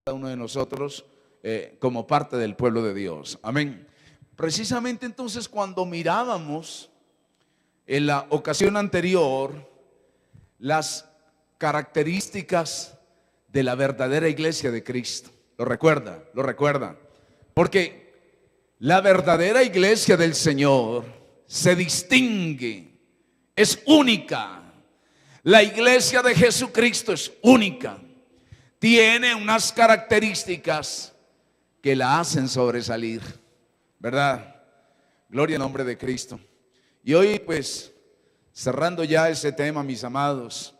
cada uno de nosotros como parte del pueblo de Dios. Amén. Precisamente entonces cuando mirábamos en la ocasión anterior las características de la verdadera iglesia de Cristo. ¿Lo recuerda? ¿Lo recuerda? Porque la verdadera iglesia del Señor se distingue, es única. La iglesia de Jesucristo es única. Tiene unas características que la hacen sobresalir, ¿verdad? Gloria al nombre de Cristo. Y hoy pues, cerrando ya ese tema, mis amados,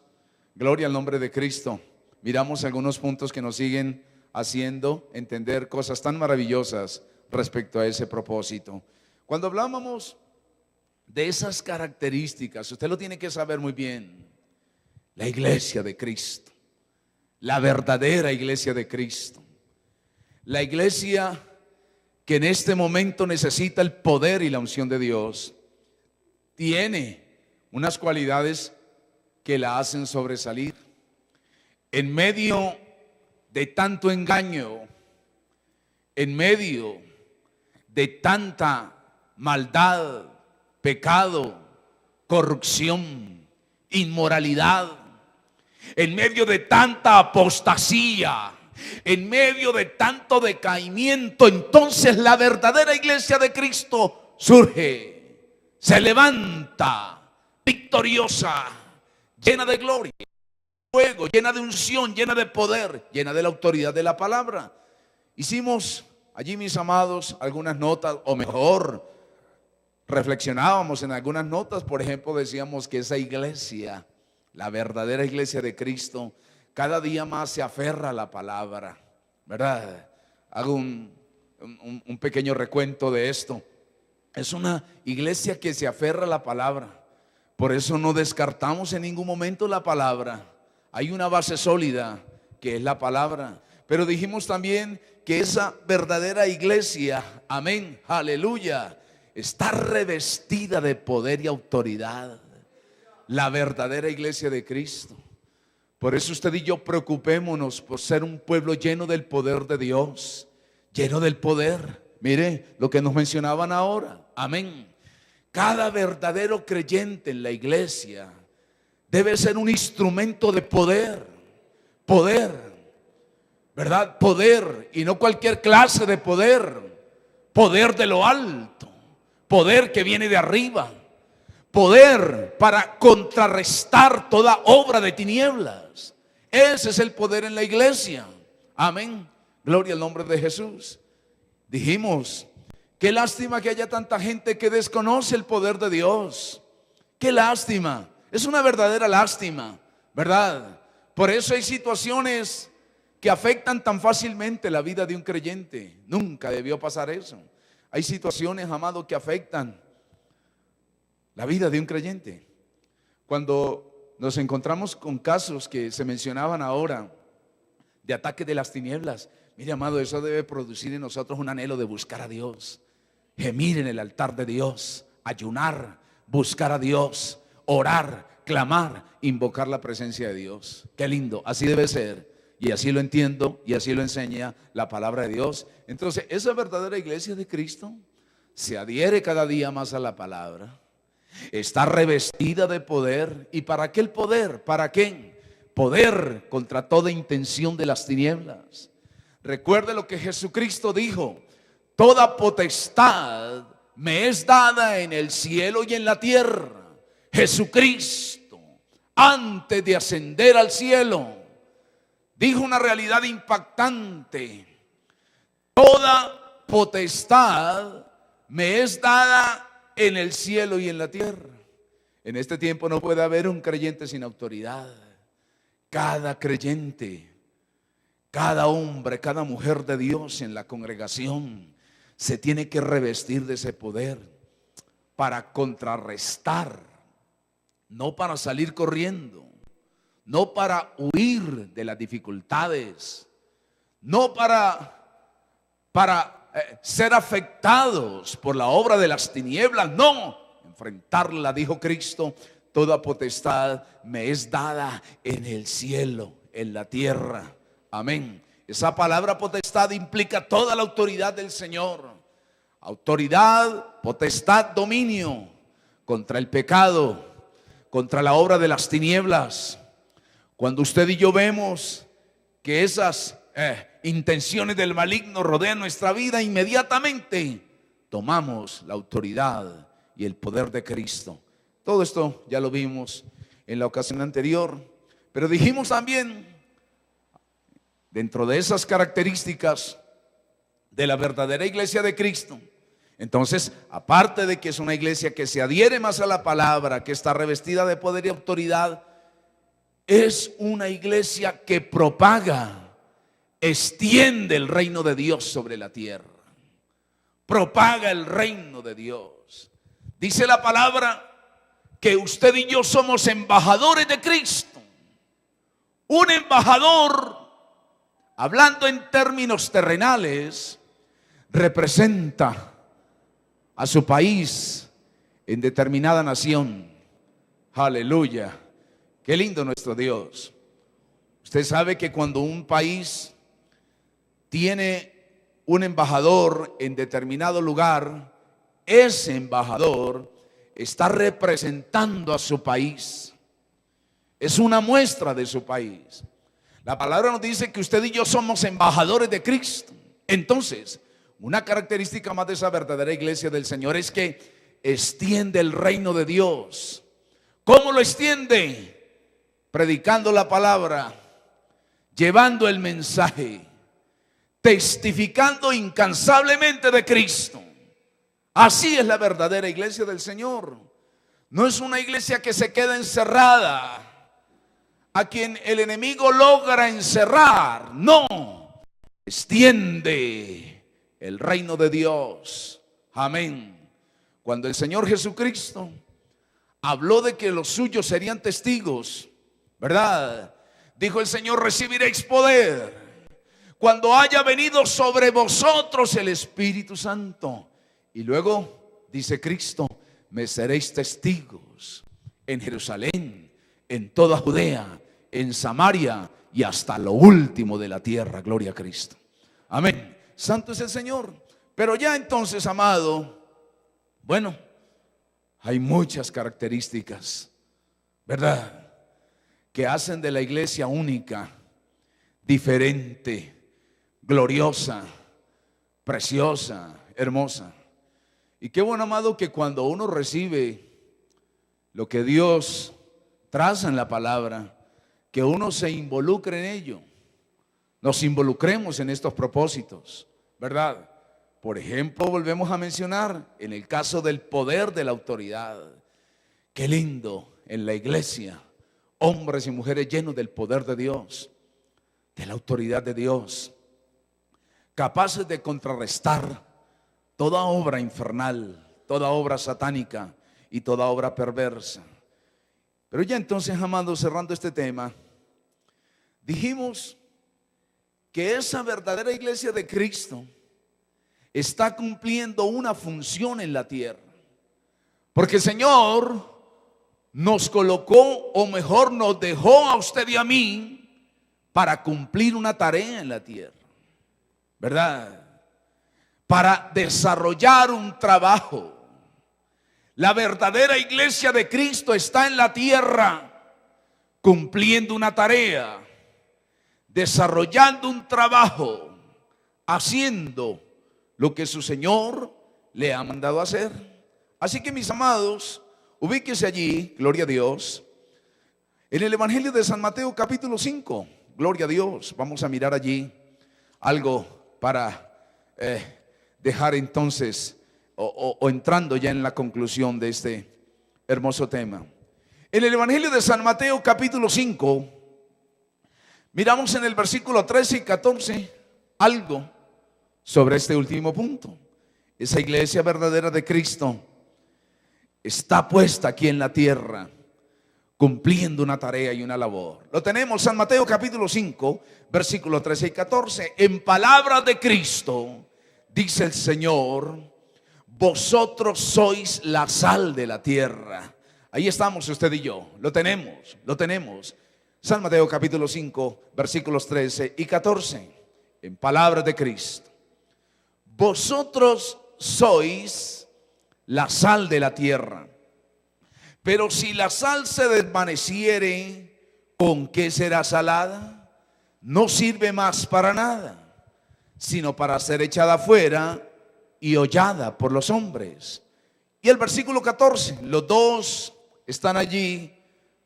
gloria al nombre de Cristo, miramos algunos puntos que nos siguen haciendo entender cosas tan maravillosas respecto a ese propósito. Cuando hablábamos de esas características, usted lo tiene que saber muy bien. La iglesia de Cristo, la verdadera iglesia de Cristo, la iglesia que en este momento necesita el poder y la unción de Dios, tiene unas cualidades que la hacen sobresalir. En medio de tanto engaño, en medio de tanta maldad, pecado, corrupción, inmoralidad, en medio de tanta apostasía, en medio de tanto decaimiento, entonces la verdadera iglesia de Cristo surge, se levanta victoriosa, llena de gloria, fuego, llena de unción, llena de poder, llena de la autoridad de la palabra. Hicimos allí, mis amados, algunas notas, o mejor, reflexionábamos en algunas notas. Por ejemplo, decíamos que esa iglesia, la verdadera iglesia de Cristo, cada día más se aferra a la palabra, ¿verdad? Hago un pequeño recuento de esto. Es una iglesia que se aferra a la palabra. Por eso no descartamos en ningún momento la palabra. Hay una base sólida que es la palabra. Pero dijimos también que esa verdadera iglesia, amén, aleluya, está revestida de poder y autoridad. La verdadera iglesia de Cristo. Por eso usted y yo preocupémonos por ser un pueblo lleno del poder de Dios, lleno del poder. Mire lo que nos mencionaban ahora, amén. Cada verdadero creyente en la iglesia debe ser un instrumento de poder, poder, ¿verdad? Poder, y no cualquier clase de poder, poder de lo alto, poder que viene de arriba, poder para contrarrestar toda obra de tinieblas. Ese es el poder en la iglesia, amén, gloria al nombre de Jesús. Dijimos, qué lástima que haya tanta gente que desconoce el poder de Dios. Qué lástima, es una verdadera lástima, ¿verdad? Por eso hay situaciones que afectan tan fácilmente la vida de un creyente. Nunca debió pasar eso. Hay situaciones, amados, que afectan la vida de un creyente. Cuando nos encontramos con casos que se mencionaban ahora de ataque de las tinieblas, mire, amado, eso debe producir en nosotros un anhelo de buscar a Dios, gemir en el altar de Dios, ayunar, buscar a Dios, orar, clamar, invocar la presencia de Dios. Qué lindo, así debe ser. Y así lo entiendo y así lo enseña la palabra de Dios. Entonces, esa verdadera iglesia de Cristo se adhiere cada día más a la palabra. Está revestida de poder. ¿Y para qué el poder? ¿Para qué? Poder contra toda intención de las tinieblas. Recuerde lo que Jesucristo dijo: toda potestad me es dada en el cielo y en la tierra. Jesucristo, antes de ascender al cielo, dijo una realidad impactante: toda potestad me es dada en el cielo y en la tierra. En este tiempo no puede haber un creyente sin autoridad. Cada creyente, cada hombre, cada mujer de Dios en la congregación se tiene que revestir de ese poder para contrarrestar, no para salir corriendo, no para huir de las dificultades, no para ser afectados por la obra de las tinieblas, no, enfrentarla. Dijo Cristo: toda potestad me es dada en el cielo, en la tierra, amén. Esa palabra potestad implica toda la autoridad del Señor. Autoridad, potestad, dominio contra el pecado, contra la obra de las tinieblas. Cuando usted y yo vemos que esas intenciones del maligno rodean nuestra vida, inmediatamente tomamos la autoridad y el poder de Cristo. Todo esto ya lo vimos en la ocasión anterior, pero dijimos también, dentro de esas características de la verdadera iglesia de Cristo, entonces, aparte de que es una iglesia que se adhiere más a la palabra, que está revestida de poder y autoridad, es una iglesia que propaga, extiende el reino de Dios sobre la tierra. Propaga el reino de Dios. Dice la palabra que usted y yo somos embajadores de Cristo. Un embajador, hablando en términos terrenales, representa a su país en determinada nación. Aleluya. Qué lindo nuestro Dios. Usted sabe que cuando un país tiene un embajador en determinado lugar, ese embajador está representando a su país. Es una muestra de su país. La palabra nos dice que usted y yo somos embajadores de Cristo. Entonces, una característica más de esa verdadera iglesia del Señor es que extiende el reino de Dios. ¿Cómo lo extiende? Predicando la palabra, llevando el mensaje, testificando incansablemente de Cristo. Así es la verdadera iglesia del Señor. No es una iglesia que se queda encerrada, a quien el enemigo logra encerrar. No, extiende el reino de Dios. Amén. Cuando el Señor Jesucristo habló de que los suyos serían testigos, ¿verdad? Dijo el Señor: recibiréis poder cuando haya venido sobre vosotros el Espíritu Santo. Y luego dice Cristo: me seréis testigos en Jerusalén, en toda Judea, en Samaria y hasta lo último de la tierra. Gloria a Cristo. Amén. Santo es el Señor. Pero ya entonces, amado, bueno, hay muchas características, ¿verdad?, que hacen de la iglesia única, diferente, gloriosa, preciosa, hermosa. Y qué bueno, amado, que cuando uno recibe lo que Dios traza en la palabra, que uno se involucre en ello. Nos involucremos en estos propósitos, ¿verdad? Por ejemplo, volvemos a mencionar en el caso del poder de la autoridad. Qué lindo en la iglesia, hombres y mujeres llenos del poder de Dios, de la autoridad de Dios, capaces de contrarrestar toda obra infernal, toda obra satánica y toda obra perversa. Pero ya entonces, amados, cerrando este tema, dijimos que esa verdadera iglesia de Cristo está cumpliendo una función en la tierra. Porque el Señor nos colocó, o mejor nos dejó a usted y a mí para cumplir una tarea en la tierra, ¿verdad? Para desarrollar un trabajo. La verdadera iglesia de Cristo está en la tierra cumpliendo una tarea, desarrollando un trabajo, haciendo lo que su Señor le ha mandado hacer. Así que, mis amados, ubíquese allí, gloria a Dios, en el Evangelio de San Mateo capítulo 5, gloria a Dios. Vamos a mirar allí algo para dejar entonces o entrando ya en la conclusión de este hermoso tema. En el Evangelio de San Mateo capítulo 5, miramos en el versículo 13 y 14 algo sobre este último punto. Esa iglesia verdadera de Cristo está puesta aquí en la tierra, cumpliendo una tarea y una labor. Lo tenemos, San Mateo capítulo 5, versículo 13 y 14. En palabras de Cristo, dice el Señor: vosotros sois la sal de la tierra. Ahí estamos usted y yo, lo tenemos. San Mateo capítulo 5, versículos 13 y 14. en palabras de Cristo. Vosotros sois la sal de la tierra, pero si la sal se desvaneciere, ¿con qué será salada? No sirve más para nada, sino para ser echada afuera y hollada por los hombres. Y el versículo 14, los dos están allí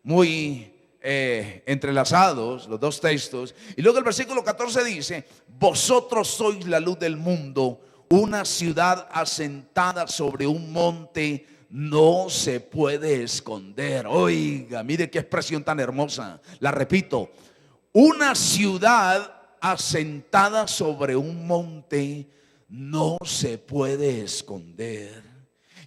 muy entrelazados, los dos textos. Y luego el versículo 14 dice: vosotros sois la luz del mundo. Una ciudad asentada sobre un monte no se puede esconder. Oiga, mire qué expresión tan hermosa. La repito: una ciudad asentada sobre un monte no se puede esconder.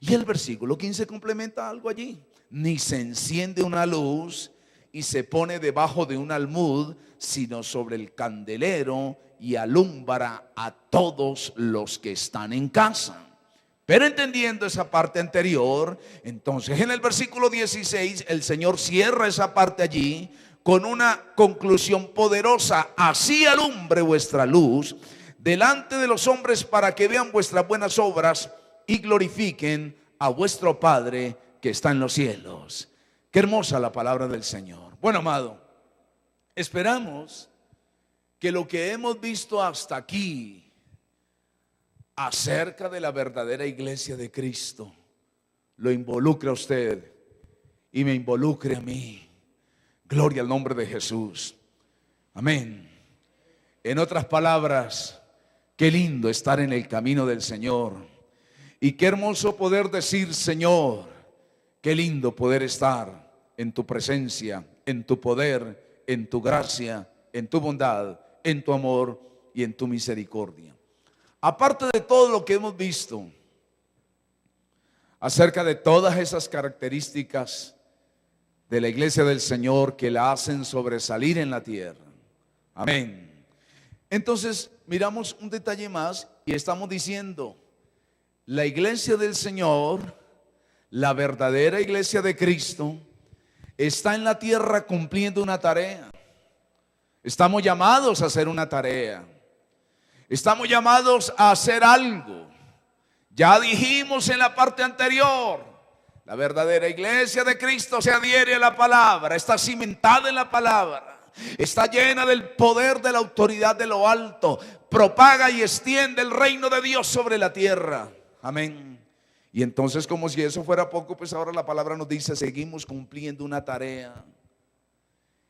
Y el versículo 15 complementa algo allí: ni se enciende una luz y se pone debajo de un almud, sino sobre el candelero, y alumbra a todos los que están en casa. Pero entendiendo esa parte anterior, entonces en el versículo 16 el Señor cierra esa parte allí con una conclusión poderosa: así alumbre vuestra luz delante de los hombres, para que vean vuestras buenas obras y glorifiquen a vuestro Padre que está en los cielos. Qué hermosa la palabra del Señor. Bueno, amado, esperamos que lo que hemos visto hasta aquí acerca de la verdadera iglesia de Cristo lo involucre a usted y me involucre a mí. Gloria al nombre de Jesús. Amén. En otras palabras, qué lindo estar en el camino del Señor. Y qué hermoso poder decir: Señor, qué lindo poder estar en tu presencia, en tu poder, en tu gracia, en tu bondad, en tu amor y en tu misericordia. Aparte de todo lo que hemos visto acerca de todas esas características de la iglesia del Señor que la hacen sobresalir en la tierra. Amén. Entonces miramos un detalle más y estamos diciendo: la iglesia del Señor, la verdadera iglesia de Cristo, está en la tierra cumpliendo una tarea. Estamos llamados a hacer una tarea. Estamos llamados a hacer algo. Ya dijimos en la parte anterior: la verdadera iglesia de Cristo se adhiere a la palabra, está cimentada en la palabra, está llena del poder de la autoridad de lo alto, propaga y extiende el reino de Dios sobre la tierra. Amén. Y entonces, como si eso fuera poco, pues ahora la palabra nos dice: seguimos cumpliendo una tarea.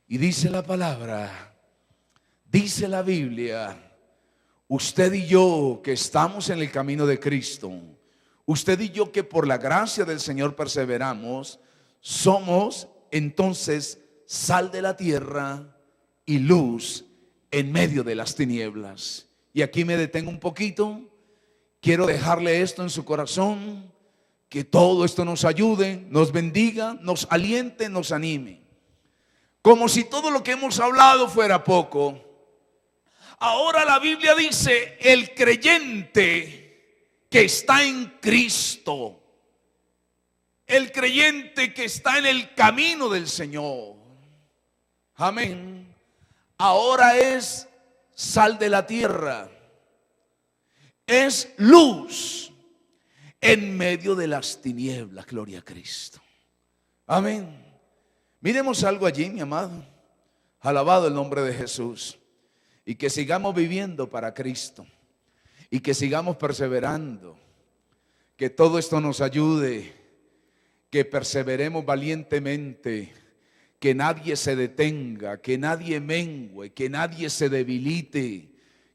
Y dice la palabra, dice la Biblia, usted y yo que estamos en el camino de Cristo, usted y yo que por la gracia del Señor perseveramos, somos entonces sal de la tierra y luz en medio de las tinieblas. Y aquí me detengo un poquito. Quiero dejarle esto en su corazón, que todo esto nos ayude, nos bendiga, nos aliente, nos anime. Como si todo lo que hemos hablado fuera poco, ahora la Biblia dice: el creyente que está en Cristo, el creyente que está en el camino del Señor, amén, ahora es sal de la tierra, es luz en medio de las tinieblas. Gloria a Cristo. Amén. Miremos algo allí, mi amado. Alabado el nombre de Jesús. Y que sigamos viviendo para Cristo. Y que sigamos perseverando. Que todo esto nos ayude. Que perseveremos valientemente. Que nadie se detenga. Que nadie mengue. Que nadie se debilite.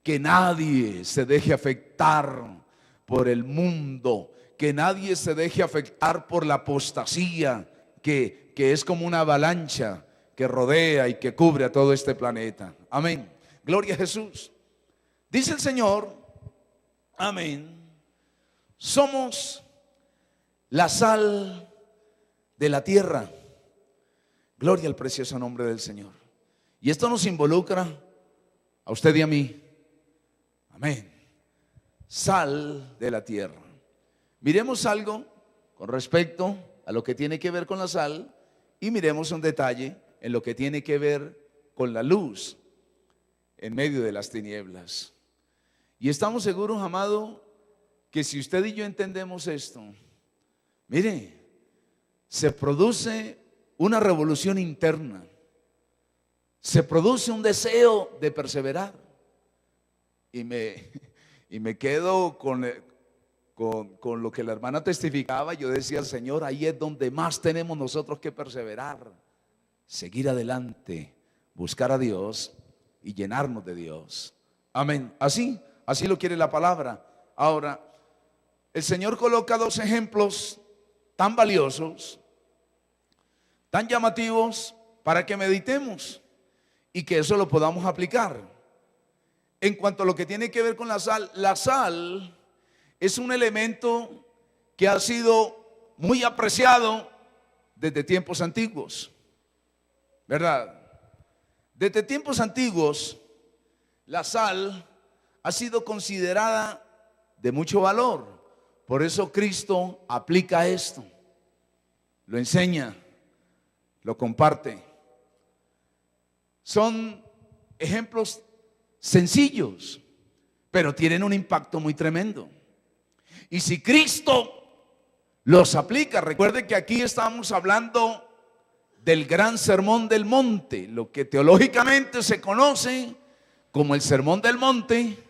Que nadie se deje afectar por el mundo, que nadie se deje afectar por la apostasía que es como una avalancha que rodea y que cubre a todo este planeta. Amén. Gloria a Jesús. Dice el Señor, amén, somos la sal de la tierra. Gloria al precioso nombre del Señor. Y esto nos involucra a usted y a mí. Amén. Sal de la tierra. Miremos algo con respecto a lo que tiene que ver con la sal y miremos un detalle en lo que tiene que ver con la luz en medio de las tinieblas. Y estamos seguros, amado, que si usted y yo entendemos esto, mire, se produce una revolución interna, se produce un deseo de perseverar. Y me quedo con lo que la hermana testificaba. Yo decía, Señor, ahí es donde más tenemos nosotros que perseverar, seguir adelante, buscar a Dios y llenarnos de Dios. Amén. Así lo quiere la palabra. Ahora, el Señor coloca dos ejemplos tan valiosos, tan llamativos, para que meditemos y que eso lo podamos aplicar. En cuanto a lo que tiene que ver con la sal es un elemento que ha sido muy apreciado desde tiempos antiguos, ¿verdad? Desde tiempos antiguos, la sal ha sido considerada de mucho valor. Por eso Cristo aplica esto, lo enseña, lo comparte. Son ejemplos sencillos, pero tienen un impacto muy tremendo. Y si Cristo los aplica, recuerde que aquí estamos hablando del gran sermón del monte, lo que teológicamente se conoce como el sermón del monte,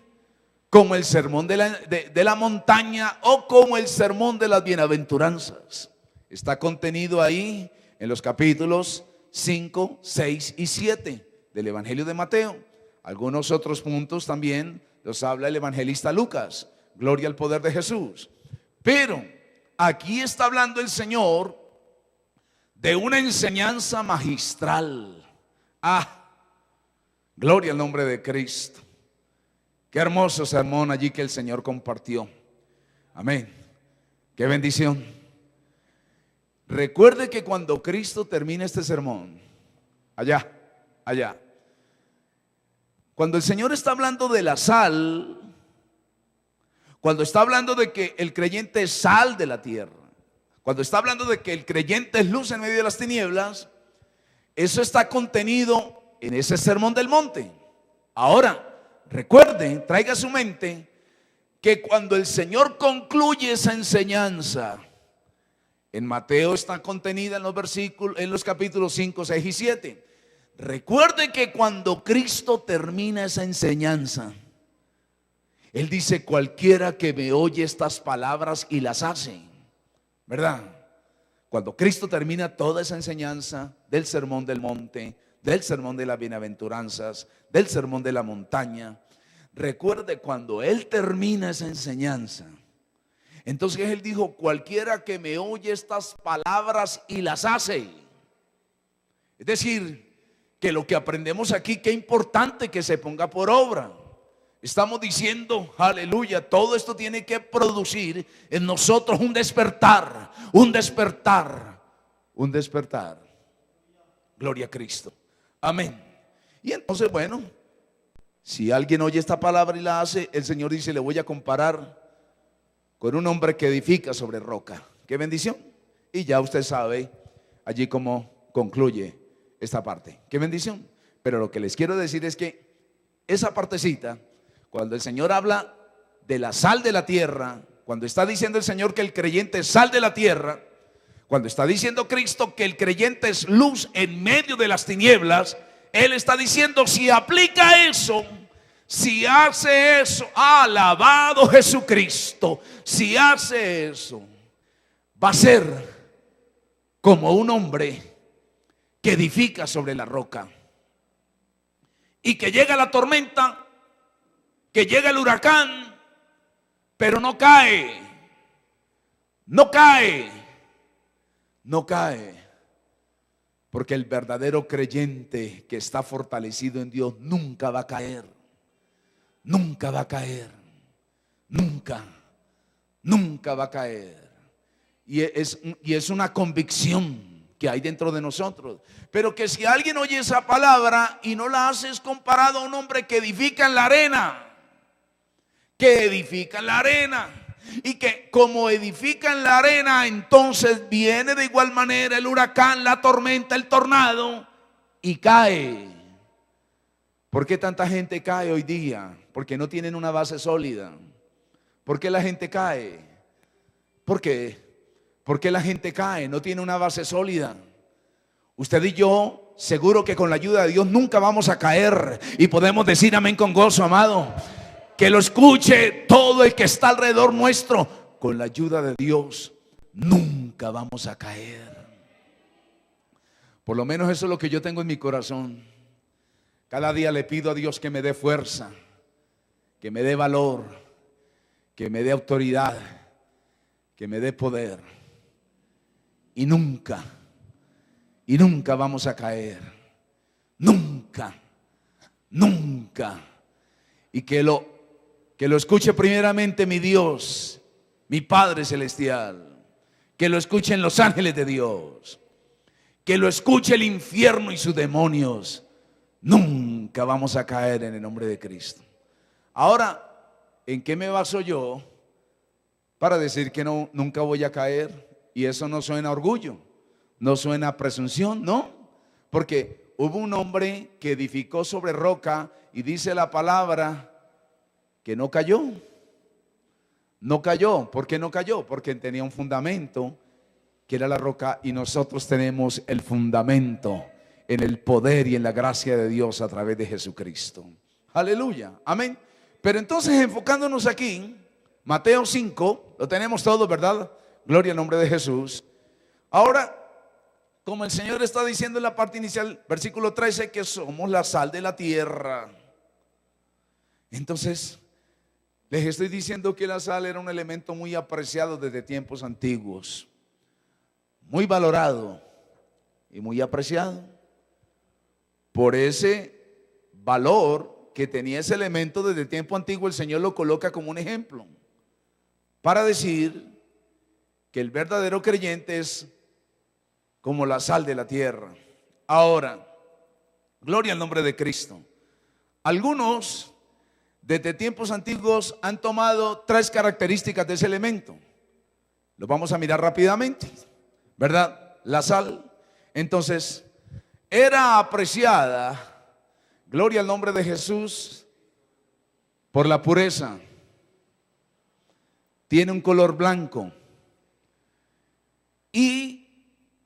como el sermón de la montaña o como el sermón de las bienaventuranzas. Está contenido ahí en los capítulos 5, 6 y 7 del Evangelio de Mateo. Algunos otros puntos también los habla el evangelista Lucas. Gloria al poder de Jesús. Pero aquí está hablando el Señor de una enseñanza magistral. Gloria al nombre de Cristo. Qué hermoso sermón allí que el Señor compartió. Amén. Qué bendición. Recuerde que cuando Cristo termina este sermón, allá, cuando el Señor está hablando de la sal, cuando está hablando de que el creyente es sal de la tierra, cuando está hablando de que el creyente es luz en medio de las tinieblas, eso está contenido en ese sermón del monte. Ahora, recuerden, traiga a su mente que cuando el Señor concluye esa enseñanza, en Mateo está contenida en los capítulos 5, 6 y 7. Recuerde que cuando Cristo termina esa enseñanza, Él dice: cualquiera que me oye estas palabras y las hace, ¿verdad? Cuando Cristo termina toda esa enseñanza del sermón del monte, del sermón de las bienaventuranzas, del sermón de la montaña, recuerde, cuando Él termina esa enseñanza, entonces Él dijo: cualquiera que me oye estas palabras y las hace. Es decir, que lo que aprendemos aquí, qué importante que se ponga por obra. Estamos diciendo, aleluya, todo esto tiene que producir en nosotros un despertar, un despertar, un despertar. Gloria a Cristo. Amén. Y entonces, bueno, si alguien oye esta palabra y la hace, el Señor dice: le voy a comparar con un hombre que edifica sobre roca. Qué bendición. Y ya usted sabe allí cómo concluye esta parte. Qué bendición. Pero lo que les quiero decir es que esa partecita, cuando el Señor habla de la sal de la tierra, cuando está diciendo el Señor que el creyente es sal de la tierra, cuando está diciendo Cristo que el creyente es luz en medio de las tinieblas, Él está diciendo: si aplica eso, si hace eso, alabado Jesucristo, si hace eso, va a ser como un hombre que edifica sobre la roca, y que llega la tormenta, que llega el huracán, pero no cae, no cae, no cae, porque el verdadero creyente que está fortalecido en Dios nunca va a caer, nunca va a caer, nunca, nunca va a caer. Y es una convicción que hay dentro de nosotros. Pero que si alguien oye esa palabra y no la hace, es comparado a un hombre que edifica en la arena, que edifica en la arena, y que como edifica en la arena, entonces viene de igual manera el huracán, la tormenta, el tornado, y cae. ¿Por qué tanta gente cae hoy día? Porque no tienen una base sólida. ¿Por qué la gente cae? ¿Por qué? ¿Por qué la gente cae? No tiene una base sólida. Usted y yo, seguro que con la ayuda de Dios nunca vamos a caer. Y podemos decir amén con gozo, amado. Que lo escuche todo el que está alrededor nuestro. Con la ayuda de Dios nunca vamos a caer. Por lo menos eso es lo que yo tengo en mi corazón. Cada día le pido a Dios que me dé fuerza, que me dé valor, que me dé autoridad, que me dé poder. Y nunca vamos a caer. Nunca. Y que lo escuche primeramente mi Dios, mi Padre Celestial. Que lo escuchen los ángeles de Dios. Que lo escuche el infierno y sus demonios. Nunca vamos a caer en el nombre de Cristo. Ahora, ¿en qué me baso yo para decir que nunca voy a caer? Y eso no suena a orgullo, no suena a presunción, ¿no? Porque hubo un hombre que edificó sobre roca y dice la palabra que no cayó. No cayó. ¿Por qué no cayó? Porque tenía un fundamento que era la roca, y nosotros tenemos el fundamento en el poder y en la gracia de Dios a través de Jesucristo. Aleluya, amén. Pero entonces, enfocándonos aquí, Mateo 5, lo tenemos todo, ¿verdad? Gloria al nombre de Jesús. Ahora, como el Señor está diciendo en la parte inicial, versículo 13, que somos la sal de la tierra. Entonces, les estoy diciendo que la sal era un elemento muy apreciado desde tiempos antiguos, muy valorado y muy apreciado. Por ese valor que tenía ese elemento desde el tiempo antiguo, el Señor lo coloca como un ejemplo para decir que el verdadero creyente es como la sal de la tierra. Ahora, gloria al nombre de Cristo. Algunos desde tiempos antiguos han tomado 3 características de ese elemento. Lo vamos a mirar rápidamente, ¿verdad? La sal, entonces, era apreciada, gloria al nombre de Jesús, por la pureza. Tiene un color blanco. Y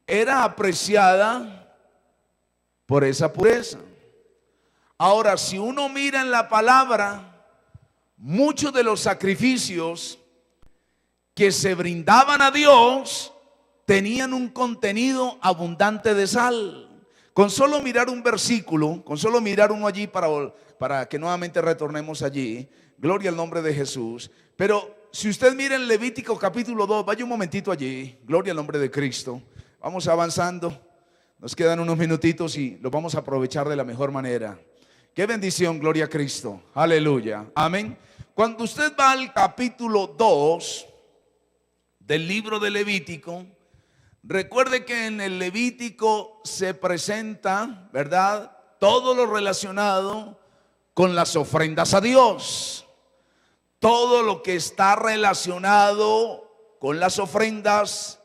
era apreciada por esa pureza. Ahora, si uno mira en la palabra, muchos de los sacrificios que se brindaban a Dios tenían un contenido abundante de sal. Con solo mirar un versículo, con solo mirar uno allí para que nuevamente retornemos allí, gloria al nombre de Jesús. Pero si usted mira en Levítico capítulo 2, vaya un momentito allí, gloria al nombre de Cristo. Vamos avanzando, nos quedan unos minutitos y lo vamos a aprovechar de la mejor manera. Qué bendición, gloria a Cristo, aleluya, amén. Cuando usted va al capítulo 2 del libro de Levítico, recuerde que en el Levítico se presenta, ¿verdad?, todo lo relacionado con las ofrendas a Dios. Todo lo que está relacionado con las ofrendas,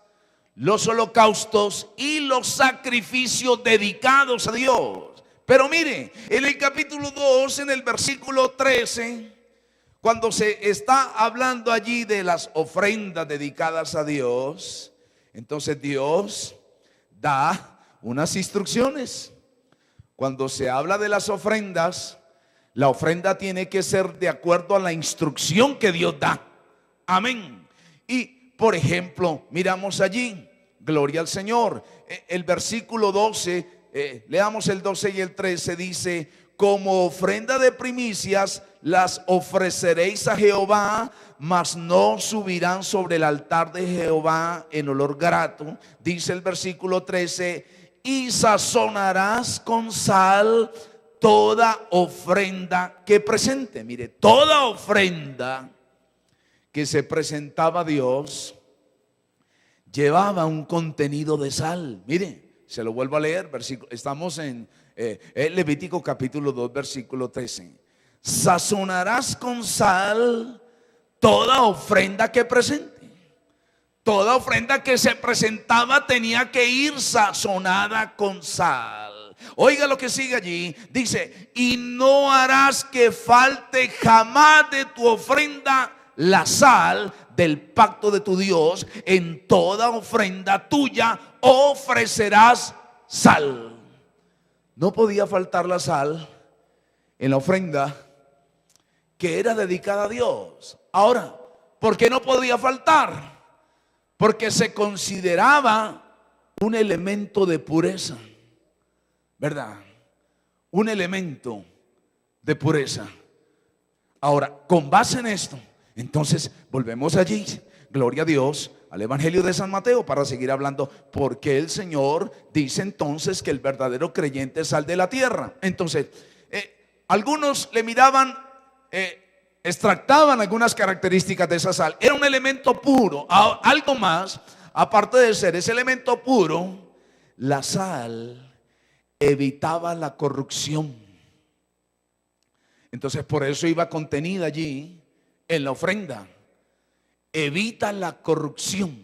los holocaustos y los sacrificios dedicados a Dios. Pero mire, en el capítulo 2, en el versículo 13, cuando se está hablando allí de las ofrendas dedicadas a Dios, entonces Dios da unas instrucciones. Cuando se habla de las ofrendas, la ofrenda tiene que ser de acuerdo a la instrucción que Dios da. Amén. Y por ejemplo, miramos allí, gloria al Señor, el versículo 12, leamos el 12 y el 13, dice: como ofrenda de primicias las ofreceréis a Jehová, mas no subirán sobre el altar de Jehová en olor grato. Dice el versículo 13: y sazonarás con sal toda ofrenda que presente. Mire, toda ofrenda que se presentaba a Dios llevaba un contenido de sal. Mire, se lo vuelvo a leer, estamos en Levítico capítulo 2, versículo 13. Sazonarás con sal toda ofrenda que presente. Toda ofrenda que se presentaba tenía que ir sazonada con sal. sal. Oiga lo que sigue allí. Dice: y no harás que falte jamás de tu ofrenda la sal del pacto de tu Dios. En toda ofrenda tuya ofrecerás sal. No podía faltar la sal en la ofrenda que era dedicada a Dios. Ahora, ¿por qué no podía faltar? Porque se consideraba un elemento de pureza, ¿verdad? Un elemento de pureza. Ahora, con base en esto, entonces volvemos allí, gloria a Dios, al Evangelio de San Mateo, para seguir hablando, porque el Señor dice entonces que el verdadero creyente es sal de la tierra. Entonces, algunos le miraban, extractaban algunas características de esa sal. Era un elemento puro. Algo más, aparte de ser ese elemento puro, la sal evitaba la corrupción. Entonces por eso iba contenida allí en la ofrenda. Evita la corrupción,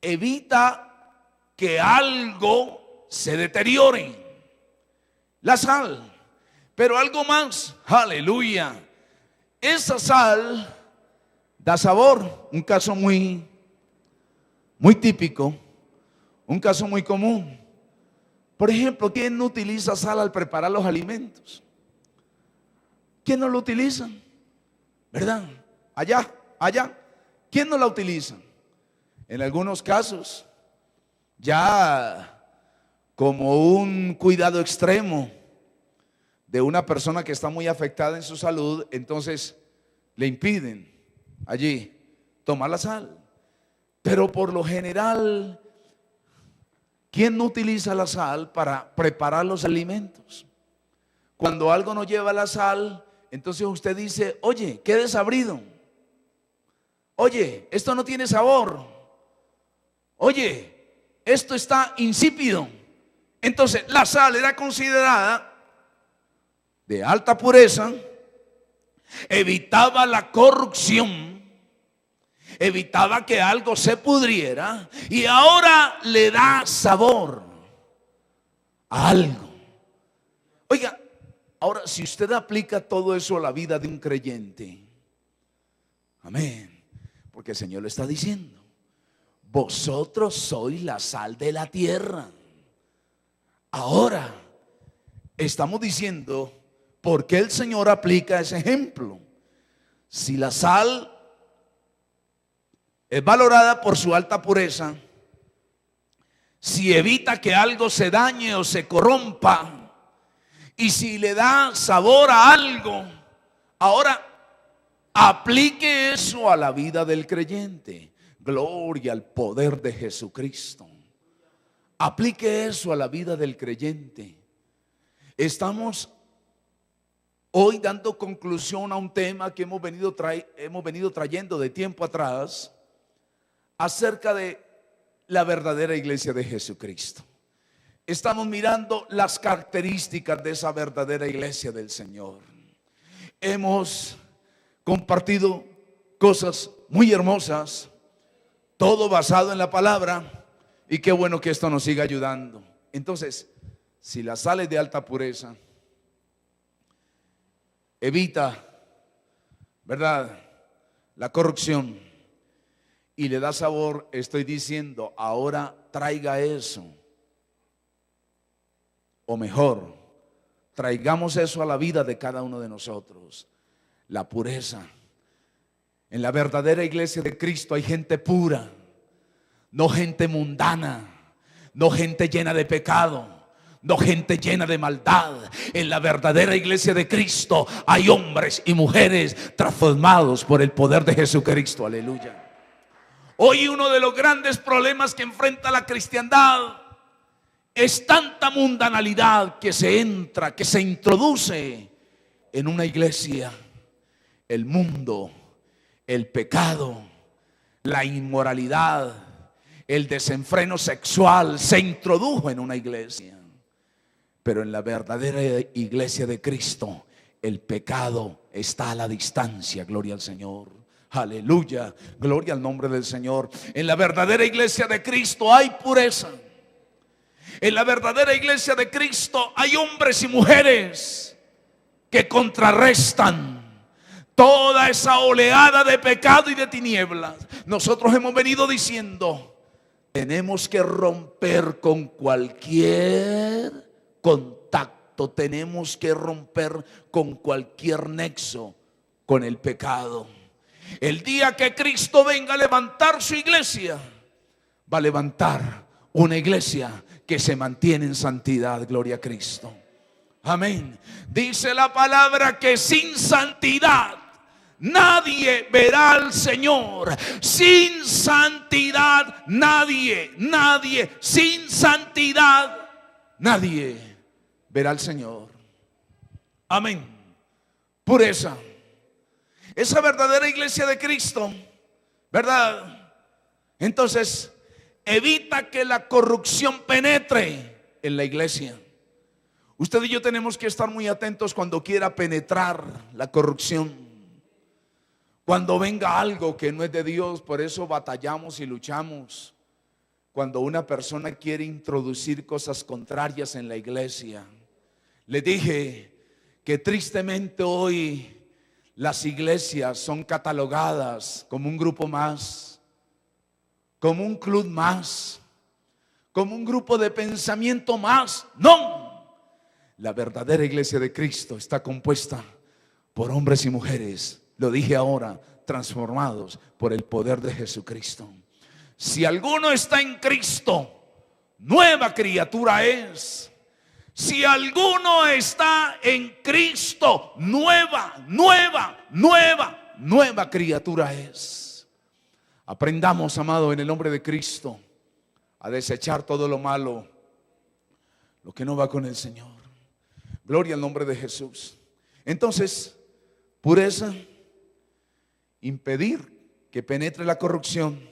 evita que algo se deteriore, la sal. Pero algo más, aleluya, esa sal da sabor. Un caso muy típico, un caso muy común. Por ejemplo, ¿quién no utiliza sal al preparar los alimentos? ¿Quién no lo utiliza? ¿Verdad? Allá, ¿quién no la utiliza? En algunos casos, ya como un cuidado extremo de una persona que está muy afectada en su salud, entonces le impiden allí tomar la sal. Pero por lo general, ¿quién no utiliza la sal para preparar los alimentos? Cuando algo no lleva la sal, entonces usted dice: oye, qué desabrido. Oye, esto no tiene sabor. Oye, esto está insípido. Entonces la sal era considerada de alta pureza, evitaba la corrupción, evitaba que algo se pudriera, y ahora le da sabor a algo. Oiga, ahora si usted aplica todo eso a la vida de un creyente, amén, porque el Señor le está diciendo: vosotros sois la sal de la tierra. Ahora estamos diciendo por qué el Señor aplica ese ejemplo. Si la sal es valorada por su alta pureza, si evita que algo se dañe o se corrompa, y si le da sabor a algo, ahora aplique eso a la vida del creyente. Gloria al poder de Jesucristo. Aplique eso a la vida del creyente. Estamos hoy dando conclusión a un tema que hemos venido trayendo de tiempo atrás, acerca de la verdadera iglesia de Jesucristo. Estamos mirando las características de esa verdadera iglesia del Señor. Hemos compartido cosas muy hermosas, todo basado en la palabra, y qué bueno que esto nos siga ayudando. Entonces, si la sal es de alta pureza, evita, ¿verdad?, la corrupción y le da sabor. Estoy diciendo, ahora traiga eso, o mejor, traigamos eso a la vida de cada uno de nosotros, la pureza. En la verdadera iglesia de Cristo hay gente pura, no gente mundana, no gente llena de pecado, no gente llena de maldad. En la verdadera iglesia de Cristo hay hombres y mujeres transformados por el poder de Jesucristo. Aleluya. Hoy uno de los grandes problemas que enfrenta la cristiandad es tanta mundanalidad que se introduce en una iglesia. El mundo, el pecado, la inmoralidad, el desenfreno sexual se introdujo en una iglesia. Pero en la verdadera iglesia de Cristo, el pecado está a la distancia. Gloria al Señor. Aleluya, gloria al nombre del Señor. En la verdadera iglesia de Cristo hay pureza. En la verdadera iglesia de Cristo hay hombres y mujeres que contrarrestan toda esa oleada de pecado y de tinieblas. Nosotros hemos venido diciendo, tenemos que romper con cualquier contacto, tenemos que romper con cualquier nexo con el pecado. El día que Cristo venga a levantar su iglesia, va a levantar una iglesia que se mantiene en santidad. Gloria a Cristo. Amén. Dice la palabra que sin santidad nadie verá al Señor. Sin santidad nadie, sin santidad nadie verá al Señor. Amén. Pureza. Esa verdadera iglesia de Cristo, ¿verdad? Entonces, evita que la corrupción penetre en la iglesia. Usted y yo tenemos que estar muy atentos cuando quiera penetrar la corrupción. Cuando venga algo que no es de Dios, por eso batallamos y luchamos. Cuando una persona quiere introducir cosas contrarias en la iglesia. Le dije que tristemente hoy las iglesias son catalogadas como un grupo más, como un club más, como un grupo de pensamiento más. No, la verdadera iglesia de Cristo está compuesta por hombres y mujeres, lo dije ahora, transformados por el poder de Jesucristo. Si alguno está en Cristo, nueva criatura es. Si alguno está en Cristo, nueva criatura es. Aprendamos, amado, en el nombre de Cristo, a desechar todo lo malo, lo que no va con el Señor. Gloria al nombre de Jesús. Entonces, pureza, impedir que penetre la corrupción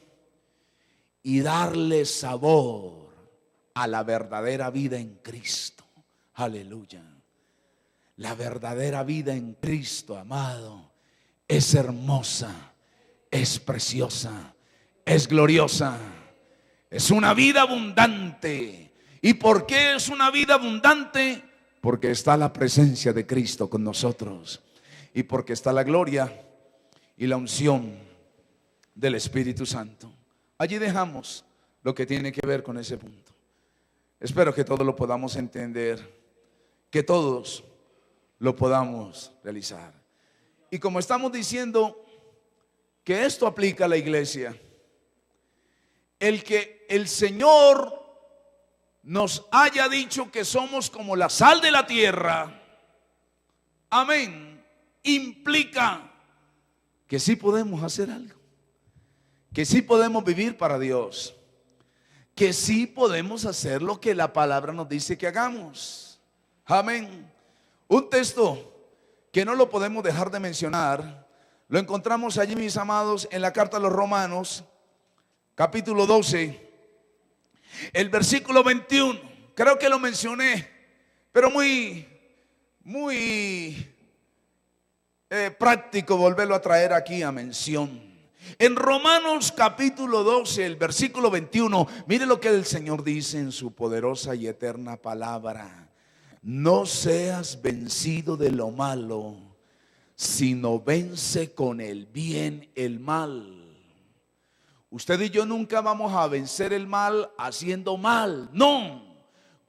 y darle sabor a la verdadera vida en Cristo. Aleluya. La verdadera vida en Cristo, amado, es hermosa, es preciosa, es gloriosa. Es una vida abundante. ¿Y por qué es una vida abundante? Porque está la presencia de Cristo con nosotros. Y porque está la gloria y la unción del Espíritu Santo. Allí dejamos lo que tiene que ver con ese punto. Espero que todos lo podamos entender, que todos lo podamos realizar. Y como estamos diciendo que esto aplica a la iglesia, el que el Señor nos haya dicho que somos como la sal de la tierra, amén, implica que sí podemos hacer algo, que sí podemos vivir para Dios, que sí podemos hacer lo que la palabra nos dice que hagamos. Amén. Un texto que no lo podemos dejar de mencionar, lo encontramos allí, mis amados, en la carta a los Romanos, capítulo 12, el versículo 21. Creo que lo mencioné, pero muy práctico volverlo a traer aquí a mención. En Romanos capítulo 12, el versículo 21, mire lo que el Señor dice en su poderosa y eterna palabra. No seas vencido de lo malo, sino vence con el bien el mal. Usted y yo nunca vamos a vencer el mal haciendo mal, no.